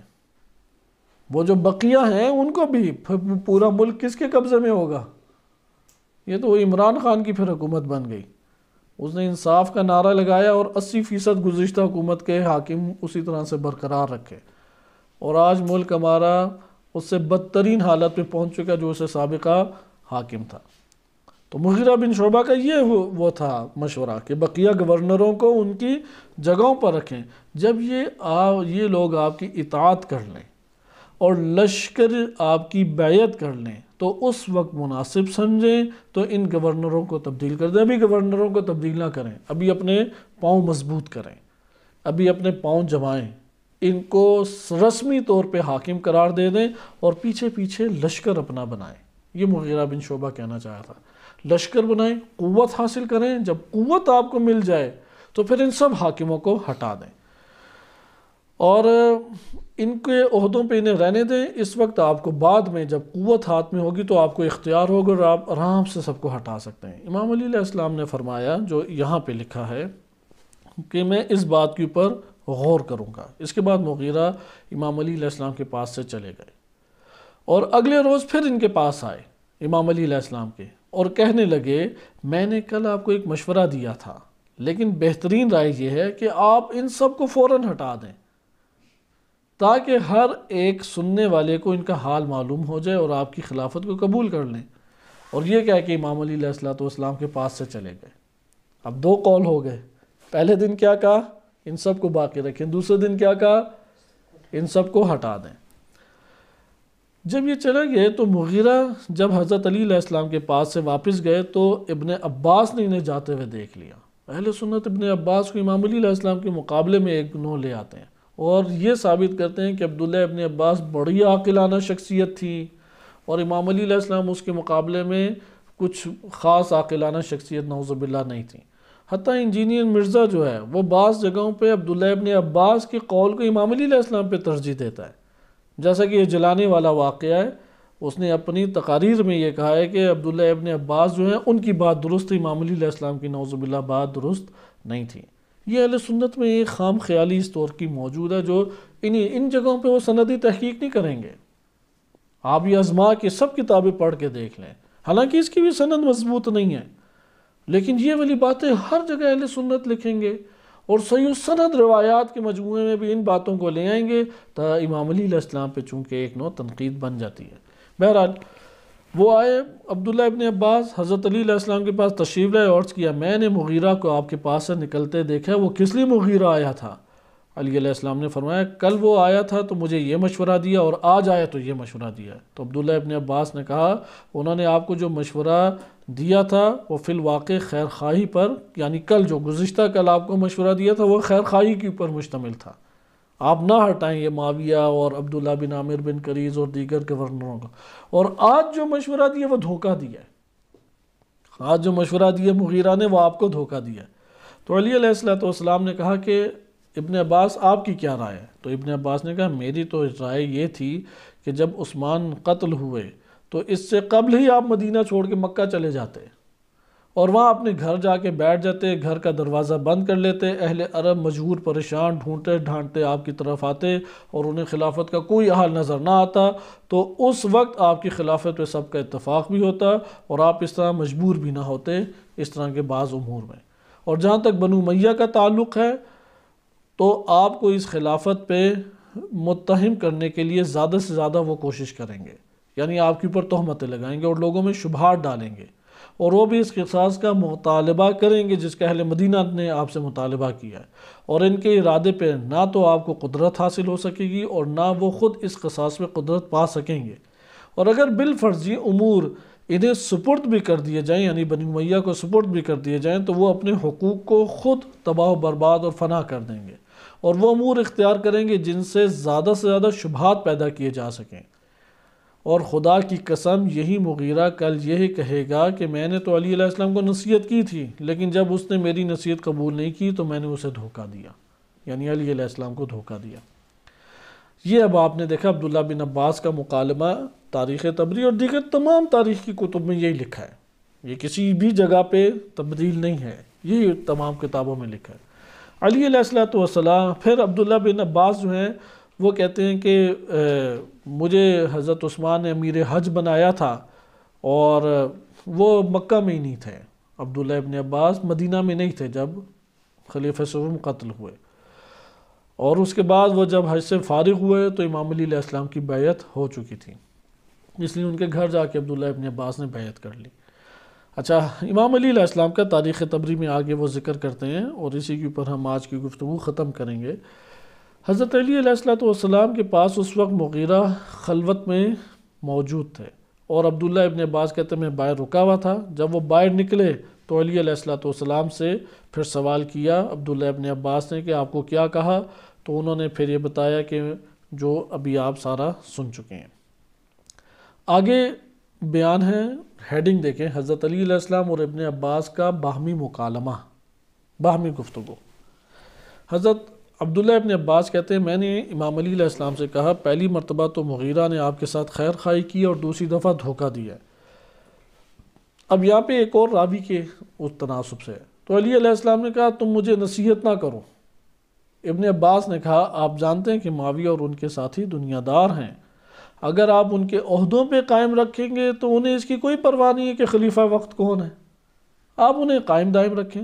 وہ جو بقیہ ہیں ان کو بھی، پورا ملک کس کے قبضے میں ہوگا؟ یہ تو عمران خان کی پھر حکومت بن گئی۔ اس نے انصاف کا نعرہ لگایا اور 80% گزشتہ حکومت کے حاکم اسی طرح سے برقرار رکھے، اور آج ملک ہمارا اس سے بدترین حالت پہ پہنچ چکا جو اسے سابقہ حاکم تھا۔ تو مغیرہ بن شعبہ کا یہ وہ تھا مشورہ کہ بقیہ گورنروں کو ان کی جگہوں پر رکھیں۔ جب یہ لوگ آپ کی اطاعت کر لیں اور لشکر آپ کی بیعت کر لیں تو اس وقت مناسب سمجھیں تو ان گورنروں کو تبدیل کر دیں۔ ابھی گورنروں کو تبدیل نہ کریں، ابھی اپنے پاؤں مضبوط کریں، ابھی اپنے پاؤں جمائیں، ان کو رسمی طور پہ حاکم قرار دے دیں اور پیچھے پیچھے لشکر اپنا بنائیں۔ یہ مغیرہ بن شعبہ کہنا چاہا تھا، لشکر بنائیں، قوت حاصل کریں، جب قوت آپ کو مل جائے تو پھر ان سب حاکموں کو ہٹا دیں اور ان کے عہدوں پہ انہیں رہنے دیں۔ اس وقت آپ کو بعد میں جب قوت ہاتھ میں ہوگی تو آپ کو اختیار ہوگا اور آپ آرام سے سب کو ہٹا سکتے ہیں۔ امام علی علیہ السلام نے فرمایا، جو یہاں پہ لکھا ہے کہ میں اس بات کے اوپر غور کروں گا۔ اس کے بعد مغیرہ امام علی علیہ السلام کے پاس سے چلے گئے اور اگلے روز پھر ان کے پاس آئے امام علی علیہ السلام کے اور کہنے لگے میں نے کل آپ کو ایک مشورہ دیا تھا، لیکن بہترین رائے یہ ہے کہ آپ ان سب کو فوراً ہٹا دیں تاکہ ہر ایک سننے والے کو ان کا حال معلوم ہو جائے اور آپ کی خلافت کو قبول کر لیں۔ اور یہ کہہ کہ امام علی علیہ السلام کے پاس سے چلے گئے۔ اب 2 قول ہو گئے، پہلے دن کیا کہا؟ ان سب کو باقی رکھیں، دوسرے دن کیا کہا؟ ان سب کو ہٹا دیں۔ جب یہ چلے گئے تو مغیرہ جب حضرت علی علیہ السلام کے پاس سے واپس گئے تو ابن عباس نے انہیں جاتے ہوئے دیکھ لیا۔ اہل سنت ابن عباس کو امام علی علیہ السلام کے مقابلے میں ایک نو لے آتے ہیں اور یہ ثابت کرتے ہیں کہ عبداللہ ابن عباس بڑی عاقلانہ شخصیت تھی اور امام علی علیہ السلام اس کے مقابلے میں کچھ خاص عاقلانہ شخصیت نعوذ باللہ نہیں تھی۔ حتیٰ انجینئر مرزا جو ہے وہ بعض جگہوں پہ عبداللہ ابن عباس کے قول کو امام علی علیہ السلام پہ ترجیح دیتا ہے، جیسا کہ یہ جلانے والا واقعہ ہے۔ اس نے اپنی تقاریر میں یہ کہا ہے کہ عبداللہ ابن عباس جو ہیں ان کی بات درست، امام علی علیہ السلام کی نعوذ باللہ بات درست نہیں تھی۔ یہ اہل سنت میں ایک خام خیالی اس طور کی موجود ہے جو ان جگہوں پہ وہ سندی تحقیق نہیں کریں گے۔ آپ یہ آزما کے سب کتابیں پڑھ کے دیکھ لیں، حالانکہ اس کی بھی سند مضبوط نہیں ہے، لیکن یہ والی باتیں ہر جگہ اہل سنت لکھیں گے اور صحیح سند روایات کے مجموعے میں بھی ان باتوں کو لے آئیں گے، تو امام علی علیہ السلام پہ چونکہ ایک نوع تنقید بن جاتی ہے۔ بہرحال وہ آئے، عبداللہ ابن عباس حضرت علی علیہ السلام کے پاس تشریف لائے، عرض کیا میں نے مغیرہ کو آپ کے پاس سے نکلتے دیکھا۔ وہ کس لیے مغیرہ آیا تھا؟ علی علیہ السلام نے فرمایا کل وہ آیا تھا تو مجھے یہ مشورہ دیا، اور آج آیا تو یہ مشورہ دیا۔ تو عبداللہ ابن عباس نے کہا انہوں نے آپ کو جو مشورہ دیا تھا وہ فی الواقع خیر خواہی پر، یعنی کل جو گزشتہ کل آپ کو مشورہ دیا تھا وہ خیر خواہی کے اوپر مشتمل تھا، آپ نہ ہٹائیں یہ معاویہ اور عبداللہ بن عامر بن کریز اور دیگر گورنروں کا، اور آج جو مشورہ دیا وہ دھوکہ دیا ہے، آج جو مشورہ دیا مغیرہ نے وہ آپ کو دھوکہ دیا ہے۔ تو علی علیہ السلام نے کہا کہ ابن عباس آپ کی کیا رائے ہے؟ تو ابن عباس نے کہا میری تو رائے یہ تھی کہ جب عثمان قتل ہوئے تو اس سے قبل ہی آپ مدینہ چھوڑ کے مکہ چلے جاتے اور وہاں اپنے گھر جا کے بیٹھ جاتے، گھر کا دروازہ بند کر لیتے، اہل عرب مجبور پریشان ڈھونڈتے ڈھانٹتے آپ کی طرف آتے اور انہیں خلافت کا کوئی حال نظر نہ آتا، تو اس وقت آپ کی خلافت پہ سب کا اتفاق بھی ہوتا اور آپ اس طرح مجبور بھی نہ ہوتے اس طرح کے بعض امور میں۔ اور جہاں تک بنو امیہ کا تعلق ہے تو آپ کو اس خلافت پہ متہم کرنے کے لیے زیادہ سے زیادہ وہ کوشش کریں گے، یعنی آپ کے اوپر تہمتیں لگائیں گے اور لوگوں میں شبہات ڈالیں گے، اور وہ بھی اس قصاص کا مطالبہ کریں گے جس کا اہل مدینہ نے آپ سے مطالبہ کیا ہے، اور ان کے ارادے پہ نہ تو آپ کو قدرت حاصل ہو سکے گی اور نہ وہ خود اس قصاص میں قدرت پا سکیں گے۔ اور اگر بالفرض یہ امور انہیں سپرد بھی کر دیے جائیں، یعنی بنی امیہ کو سپرد بھی کر دیے جائیں، تو وہ اپنے حقوق کو خود تباہ و برباد اور فنا کر دیں گے اور وہ امور اختیار کریں گے جن سے زیادہ شبہات پیدا کیے جا سکیں۔ اور خدا کی قسم یہی مغیرہ کل یہی کہے گا کہ میں نے تو علی علیہ السلام کو نصیحت کی تھی، لیکن جب اس نے میری نصیحت قبول نہیں کی تو میں نے اسے دھوکہ دیا، یعنی علی علیہ السلام کو دھوکہ دیا۔ یہ اب آپ نے دیکھا عبداللہ بن عباس کا مکالمہ تاریخ طبری اور دیگر تمام تاریخ کی کتب میں یہی لکھا ہے، یہ کسی بھی جگہ پہ تبدیل نہیں ہے، یہ تمام کتابوں میں لکھا ہے۔ علی علیہ السلام پھر عبداللہ بن عباس جو ہیں وہ کہتے ہیں کہ مجھے حضرت عثمان نے امیر حج بنایا تھا اور وہ مکہ میں ہی نہیں تھے، عبداللہ ابن عباس مدینہ میں نہیں تھے جب خلیفہ سوم قتل ہوئے، اور اس کے بعد وہ جب حج سے فارغ ہوئے تو امام علی علیہ السلام کی بیعت ہو چکی تھی، اس لیے ان کے گھر جا کے عبداللہ ابن عباس نے بیعت کر لی۔ اچھا، امام علی علیہ السلام کا تاریخ طبری میں آگے وہ ذکر کرتے ہیں اور اسی کے اوپر ہم آج کی گفتگو ختم کریں گے۔ حضرت علی علیہ السلام کے پاس اس وقت مغیرہ خلوت میں موجود تھے اور عبداللہ ابن عباس کہتے ہیں میں باہر رکا ہوا تھا، جب وہ باہر نکلے تو علی علیہ السلام سے پھر سوال کیا عبداللہ ابن عباس نے کہ آپ کو کیا کہا؟ تو انہوں نے پھر یہ بتایا کہ جو ابھی آپ سارا سن چکے ہیں۔ آگے بیان ہے، ہیڈنگ دیکھیں، حضرت علی علیہ السلام اور ابن عباس کا باہمی مکالمہ، باہمی گفتگو۔ حضرت عبداللہ ابن عباس کہتے ہیں میں نے امام علی علیہ السلام سے کہا پہلی مرتبہ تو مغیرہ نے آپ کے ساتھ خیر خواہی کی اور دوسری دفعہ دھوکہ دیا ہے۔ اب یہاں پہ ایک اور راوی کے اس تناسب سے ہے، تو علی علیہ السلام نے کہا تم مجھے نصیحت نہ کرو۔ ابن عباس نے کہا آپ جانتے ہیں کہ معاویہ اور ان کے ساتھی دنیا دار ہیں، اگر آپ ان کے عہدوں پہ قائم رکھیں گے تو انہیں اس کی کوئی پرواہ نہیں ہے کہ خلیفہ وقت کون ہے، آپ انہیں قائم دائم رکھیں۔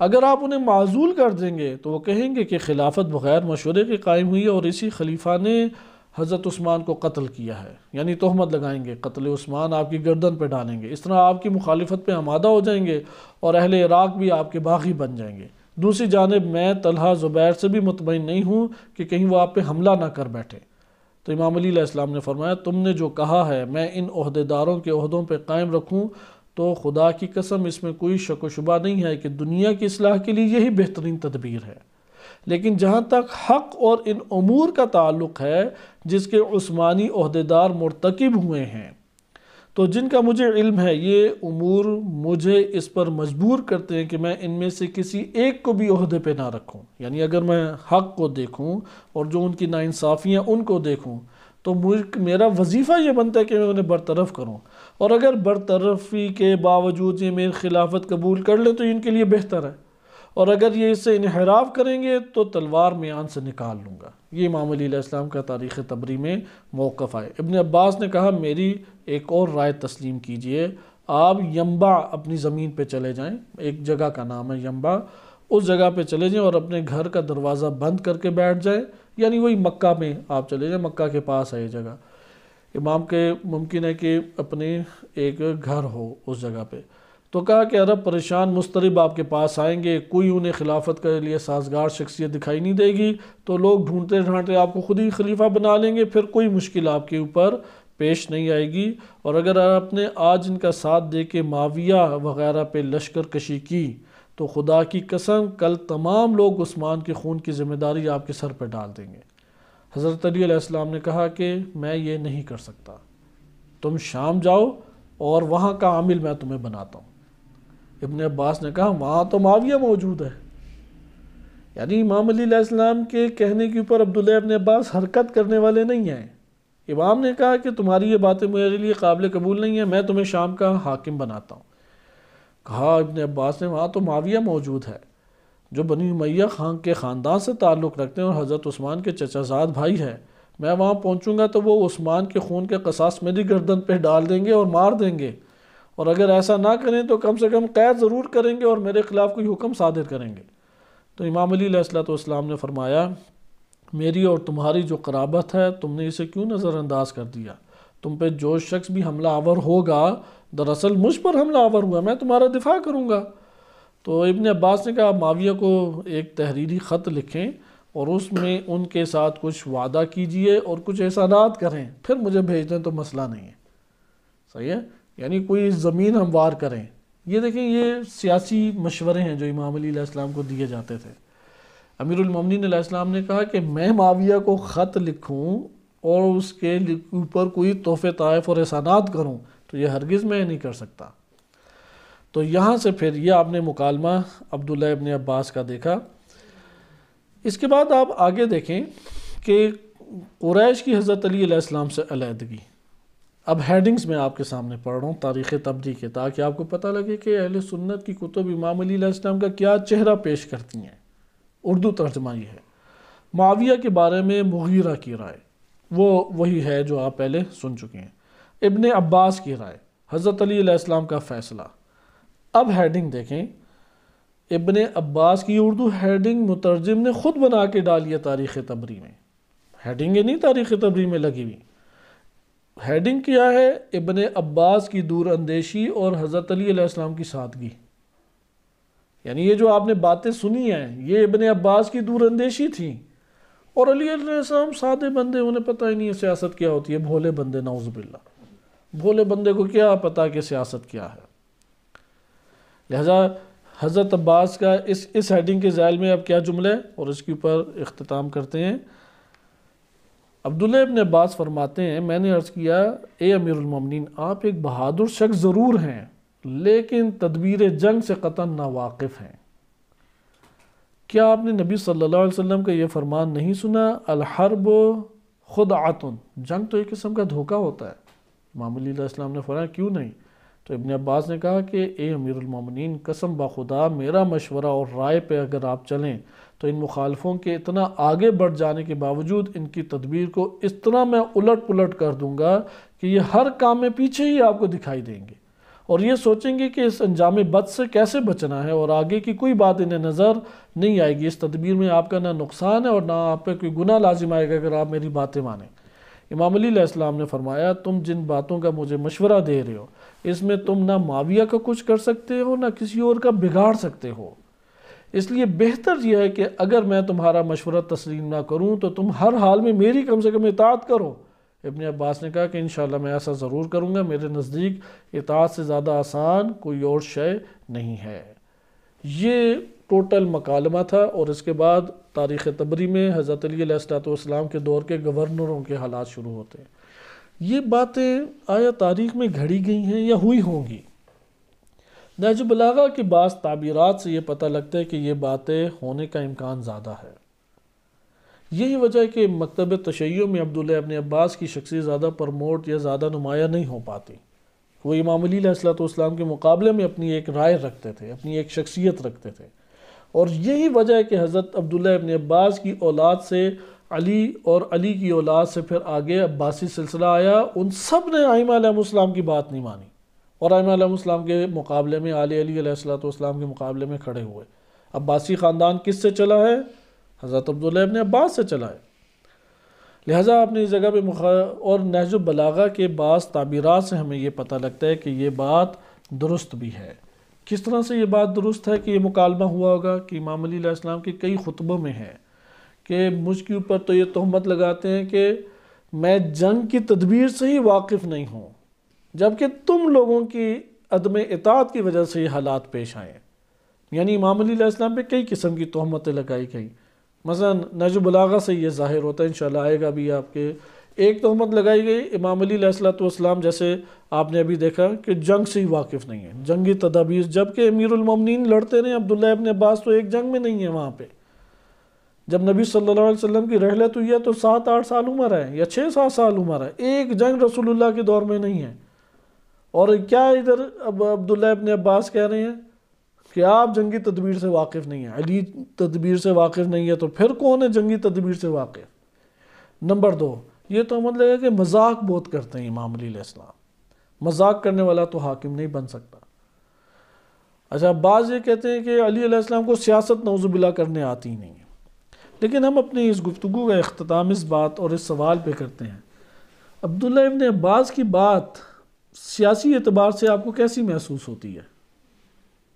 اگر آپ انہیں معزول کر دیں گے تو وہ کہیں گے کہ خلافت بغیر مشورے کے قائم ہوئی اور اسی خلیفہ نے حضرت عثمان کو قتل کیا ہے، یعنی تہمت لگائیں گے، قتل عثمان آپ کی گردن پہ ڈالیں گے، اس طرح آپ کی مخالفت پہ آمادہ ہو جائیں گے اور اہل عراق بھی آپ کے باغی بن جائیں گے۔ دوسری جانب میں طلحہ زبیر سے بھی مطمئن نہیں ہوں کہ کہیں وہ آپ پہ حملہ نہ کر بیٹھے۔ تو امام علی علیہ السلام نے فرمایا تم نے جو کہا ہے میں ان عہدیداروں کے عہدوں پہ قائم رکھوں تو خدا کی قسم اس میں کوئی شک و شبہ نہیں ہے کہ دنیا کی اصلاح کے لیے یہی بہترین تدبیر ہے، لیکن جہاں تک حق اور ان امور کا تعلق ہے جس کے عثمانی عہدیدار مرتکب ہوئے ہیں تو جن کا مجھے علم ہے یہ امور مجھے اس پر مجبور کرتے ہیں کہ میں ان میں سے کسی ایک کو بھی عہدے پہ نہ رکھوں، یعنی اگر میں حق کو دیکھوں اور جو ان کی ناانصافیاں ان کو دیکھوں تو میرا وظیفہ یہ بنتا ہے کہ میں انہیں برطرف کروں، اور اگر برطرفی کے باوجود یہ میری خلافت قبول کر لیں تو ان کے لیے بہتر ہے، اور اگر یہ اس سے انحراف کریں گے تو تلوار میان سے نکال لوں گا۔ یہ امام علی علیہ السلام کا تاریخ تبری میں موقف ہے۔ ابن عباس نے کہا میری ایک اور رائے تسلیم کیجئے، آپ ینبع اپنی زمین پہ چلے جائیں، ایک جگہ کا نام ہے ینبع، اس جگہ پہ چلے جائیں اور اپنے گھر کا دروازہ بند کر کے بیٹھ جائیں، یعنی وہی مکہ میں آپ چلے جائیں، مکہ کے پاس ہے یہ جگہ۔ امام کے ممکن ہے کہ اپنے ایک گھر ہو اس جگہ پہ، تو کہا کہ عرب پریشان مضطرب آپ کے پاس آئیں گے، کوئی انہیں خلافت کے لیے سازگار شخصیت دکھائی نہیں دے گی، تو لوگ ڈھونڈتے ڈھانٹتے آپ کو خود ہی خلیفہ بنا لیں گے، پھر کوئی مشکل آپ کے اوپر پیش نہیں آئے گی۔ اور اگر آپ نے آج ان کا ساتھ دے کے معاویہ وغیرہ پہ لشکر کشی کی تو خدا کی قسم کل تمام لوگ عثمان کے خون کی ذمہ داری آپ کے سر پہ ڈال دیں گے۔ حضرت علی علیہ السلام نے کہا کہ میں یہ نہیں کر سکتا، تم شام جاؤ اور وہاں کا عامل میں تمہیں بناتا ہوں۔ ابن عباس نے کہا وہاں تو معاویہ موجود ہے، یعنی امام علی علیہ السلام کے کہنے کے اوپر عبداللہ ابن عباس حرکت کرنے والے نہیں ہیں۔ امام نے کہا کہ تمہاری یہ باتیں میرے لیے قابل قبول نہیں ہیں، میں تمہیں شام کا حاکم بناتا ہوں۔ کہا ابن عباس نے وہاں تو معاویہ موجود ہے جو بنی امیہ خان کے خاندان سے تعلق رکھتے ہیں اور حضرت عثمان کے چچا زاد بھائی ہے، میں وہاں پہنچوں گا تو وہ عثمان کے خون کے قصاص میری گردن پہ ڈال دیں گے اور مار دیں گے، اور اگر ایسا نہ کریں تو کم سے کم قید ضرور کریں گے اور میرے خلاف کوئی حکم صادر کریں گے۔ تو امام علی علیہ السلام نے فرمایا میری اور تمہاری جو قرابت ہے تم نے اسے کیوں نظر انداز کر دیا؟ تم پہ جو شخص بھی حملہ آور ہوگا دراصل مجھ پر حملہ آور ہوا، میں تمہارا دفاع کروں گا۔ تو ابن عباس نے کہا معاویہ کو ایک تحریری خط لکھیں اور اس میں ان کے ساتھ کچھ وعدہ کیجئے اور کچھ احسانات کریں، پھر مجھے بھیج دیں تو مسئلہ نہیں ہے۔ صحیح ہے، یعنی کوئی زمین ہموار کریں۔ یہ دیکھیں یہ سیاسی مشورے ہیں جو امام علی علیہ السلام کو دیے جاتے تھے۔ امیر المومنین علیہ السلام نے کہا کہ میں معاویہ کو خط لکھوں اور اس کے اوپر کوئی تحفے طائف اور احسانات کروں تو یہ ہرگز میں نہیں کر سکتا۔ تو یہاں سے پھر یہ آپ نے مکالمہ عبداللہ ابن عباس کا دیکھا۔ اس کے بعد آپ آگے دیکھیں کہ قریش کی حضرت علی علیہ السلام سے علیحدگی۔ اب ہیڈنگز میں آپ کے سامنے پڑھ رہا ہوں تاریخ تبری کے، تاکہ آپ کو پتہ لگے کہ اہل سنت کی کتب امام علی علیہ السلام کا کیا چہرہ پیش کرتی ہیں۔ اردو ترجمہ یہ ہے، معاویہ کے بارے میں مغیرہ کی رائے، وہ وہی ہے جو آپ پہلے سن چکے ہیں۔ ابن عباس کی رائے، حضرت علی علیہ السلام کا فیصلہ۔ اب ہیڈنگ دیکھیں، ابن عباس کی اردو ہیڈنگ مترجم نے خود بنا کے ڈالی ہے تاریخ تبری میں، ہیڈنگ نہیں تاریخ تبری میں لگی ہوئی۔ ہیڈنگ کیا ہے؟ ابن عباس کی دور اندیشی اور حضرت علی علیہ السلام کی سادگی۔ یعنی یہ جو آپ نے باتیں سنی ہیں یہ ابن عباس کی دور اندیشی تھی، اور علی علیہ السلام سادے بندے، انہیں پتہ ہی نہیں ہے سیاست کیا ہوتی ہے، بھولے بندے، نعوذ باللہ، بھولے بندے کو کیا پتہ کہ سیاست کیا ہے۔ لہذا حضرت عباس کا اس ہیڈنگ کے ذیل میں اب کیا جملہ ہے اور اس کے اوپر اختتام کرتے ہیں۔ عبداللہ ابن عباس فرماتے ہیں میں نے عرض کیا اے امیر المومنین آپ ایک بہادر شخص ضرور ہیں لیکن تدبیر جنگ سے قطعاً ناواقف ہیں۔ کیا آپ نے نبی صلی اللہ علیہ وسلم کا یہ فرمان نہیں سنا الحرب خدعۃ، جنگ تو ایک قسم کا دھوکہ ہوتا ہے؟ امام علی علیہ السلام نے فرمایا کیوں نہیں؟ تو ابن عباس نے کہا کہ اے امیر المومنین قسم بخدا میرا مشورہ اور رائے پہ اگر آپ چلیں تو ان مخالفوں کے اتنا آگے بڑھ جانے کے باوجود ان کی تدبیر کو اس طرح میں الٹ پلٹ کر دوں گا کہ یہ ہر کام میں پیچھے ہی آپ کو دکھائی دیں گے اور یہ سوچیں گے کہ اس انجام بد سے کیسے بچنا ہے، اور آگے کی کوئی بات انہیں نظر نہیں آئے گی۔ اس تدبیر میں آپ کا نہ نقصان ہے اور نہ آپ پہ کوئی گناہ لازم آئے گا اگر آپ میری باتیں مانیں۔ امام علی علیہ السلام نے فرمایا تم جن باتوں کا مجھے مشورہ دے رہے ہو اس میں تم نہ معاویہ کا کچھ کر سکتے ہو نہ کسی اور کا بگاڑ سکتے ہو، اس لیے بہتر یہ ہے کہ اگر میں تمہارا مشورہ تسلیم نہ کروں تو تم ہر حال میں میری کم سے کم اطاعت کرو۔ ابن عباس نے کہا کہ انشاءاللہ میں ایسا ضرور کروں گا، میرے نزدیک اطاعت سے زیادہ آسان کوئی اور شے نہیں ہے۔ یہ ٹوٹل مکالمہ تھا، اور اس کے بعد تاریخ تبری میں حضرت علی علیہ السلام کے دور کے گورنروں کے حالات شروع ہوتے ہیں۔ یہ باتیں آیا تاریخ میں گھڑی گئی ہیں یا ہوئی ہوں گی؟ نہج البلاغہ کی بعض تعبیرات سے یہ پتہ لگتا ہے کہ یہ باتیں ہونے کا امکان زیادہ ہے۔ یہی وجہ ہے کہ مکتب تشیع میں عبداللہ ابن عباس کی شخصیت زیادہ پرموٹ یا زیادہ نمایاں نہیں ہو پاتی۔ وہ امام علی علیہ السلام کے مقابلے میں اپنی ایک رائے رکھتے تھے، اپنی ایک شخصیت رکھتے تھے، اور یہی وجہ ہے کہ حضرت عبداللہ ابن عباس کی اولاد سے علی اور علی کی اولاد سے پھر آگے عباسی سلسلہ آیا، ان سب نے ائمہ علیہ السلام کی بات نہیں مانی اور ائمہ علیہ السلام کے مقابلے میں آل علی علیہ السلام کے مقابلے میں کھڑے ہوئے۔ عباسی خاندان کس سے چلا ہے؟ حضرت عبداللہ ابن عباس سے چلا ہے۔ لہٰذا آپ نے اس جگہ پہ اور نہج البلاغہ کے بعض تعبیرات سے ہمیں یہ پتہ لگتا ہے کہ یہ بات درست بھی ہے۔ کس طرح سے یہ بات درست ہے کہ یہ مکالمہ ہوا ہوگا کہ امام علی علیہ السلام کے کئی خطبوں میں ہے کہ مجھ کے اوپر تو یہ تہمت لگاتے ہیں کہ میں جنگ کی تدبیر سے ہی واقف نہیں ہوں، جبکہ تم لوگوں کی عدم اطاعت کی وجہ سے یہ حالات پیش آئے۔ یعنی امام علی علیہ السلام پہ کئی قسم کی تہمتیں لگائی گئیں۔ مثلا نہج البلاغہ سے یہ ظاہر ہوتا ہے، انشاءاللہ آئے گا بھی آپ کے، ایک تہمت لگائی گئی امام علی علیہ السلام جیسے آپ نے ابھی دیکھا کہ جنگ سے ہی واقف نہیں ہے، جنگی تدابیر، جبکہ امیر المومنین لڑتے رہے۔ عبداللہ ابن عباس تو ایک جنگ میں نہیں ہے وہاں پہ۔ جب نبی صلی اللہ علیہ وسلم کی رحلت ہوئی ہے تو 7-8 سال عمر ہے یا 6-7 سال عمر ہے، ایک جنگ رسول اللہ کے دور میں نہیں ہے۔ اور کیا ادھر اب عبداللہ ابن عباس کہہ رہے ہیں کہ آپ جنگی تدبیر سے واقف نہیں ہیں، علی تدبیر سے واقف نہیں ہے، تو پھر کون ہے جنگی تدبیر سے واقف؟ نمبر 2، یہ تہمت لگا کہ مذاق بہت کرتے ہیں امام علی علیہ السلام، مذاق کرنے والا تو حاکم نہیں بن سکتا۔ اچھا، بعض یہ کہتے ہیں کہ علی علیہ السلام کو سیاست نعوذ باللہ کرنے آتی ہی نہیں ہے۔ لیکن ہم اپنی اس گفتگو کا اختتام اس بات اور اس سوال پہ کرتے ہیں، عبداللہ ابن عباس کی بات سیاسی اعتبار سے آپ کو کیسی محسوس ہوتی ہے؟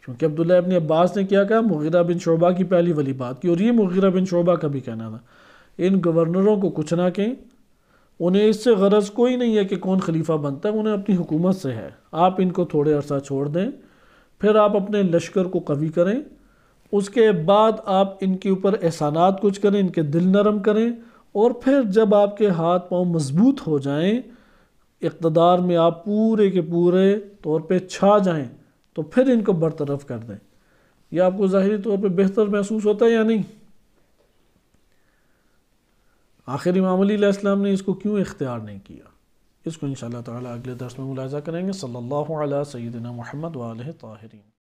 کیونکہ عبداللہ ابن عباس نے کیا کہا؟ مغیرہ بن شعبہ کی پہلی والی بات کی، اور یہ مغیرہ بن شعبہ کا بھی کہنا تھا، ان گورنروں کو کچھ نہ کہیں، انہیں اس سے غرض کوئی نہیں ہے کہ کون خلیفہ بنتا ہے، انہیں اپنی حکومت سے ہے، آپ ان کو تھوڑے عرصہ چھوڑ دیں، پھر آپ اپنے لشکر کو قوی کریں، اس کے بعد آپ ان کے اوپر احسانات کچھ کریں، ان کے دل نرم کریں، اور پھر جب آپ کے ہاتھ پاؤں مضبوط ہو جائیں، اقتدار میں آپ پورے کے پورے طور پہ چھا جائیں، تو پھر ان کو برطرف کر دیں۔ یہ آپ کو ظاہری طور پہ بہتر محسوس ہوتا ہے یا نہیں؟ آخر امام علی علیہ السلام نے اس کو کیوں اختیار نہیں کیا؟ اس کو انشاءاللہ تعالی اگلے درس میں ملاحظہ کریں گے۔ صلی اللہ علیہ سیدنا محمد وآلہ طاہرین۔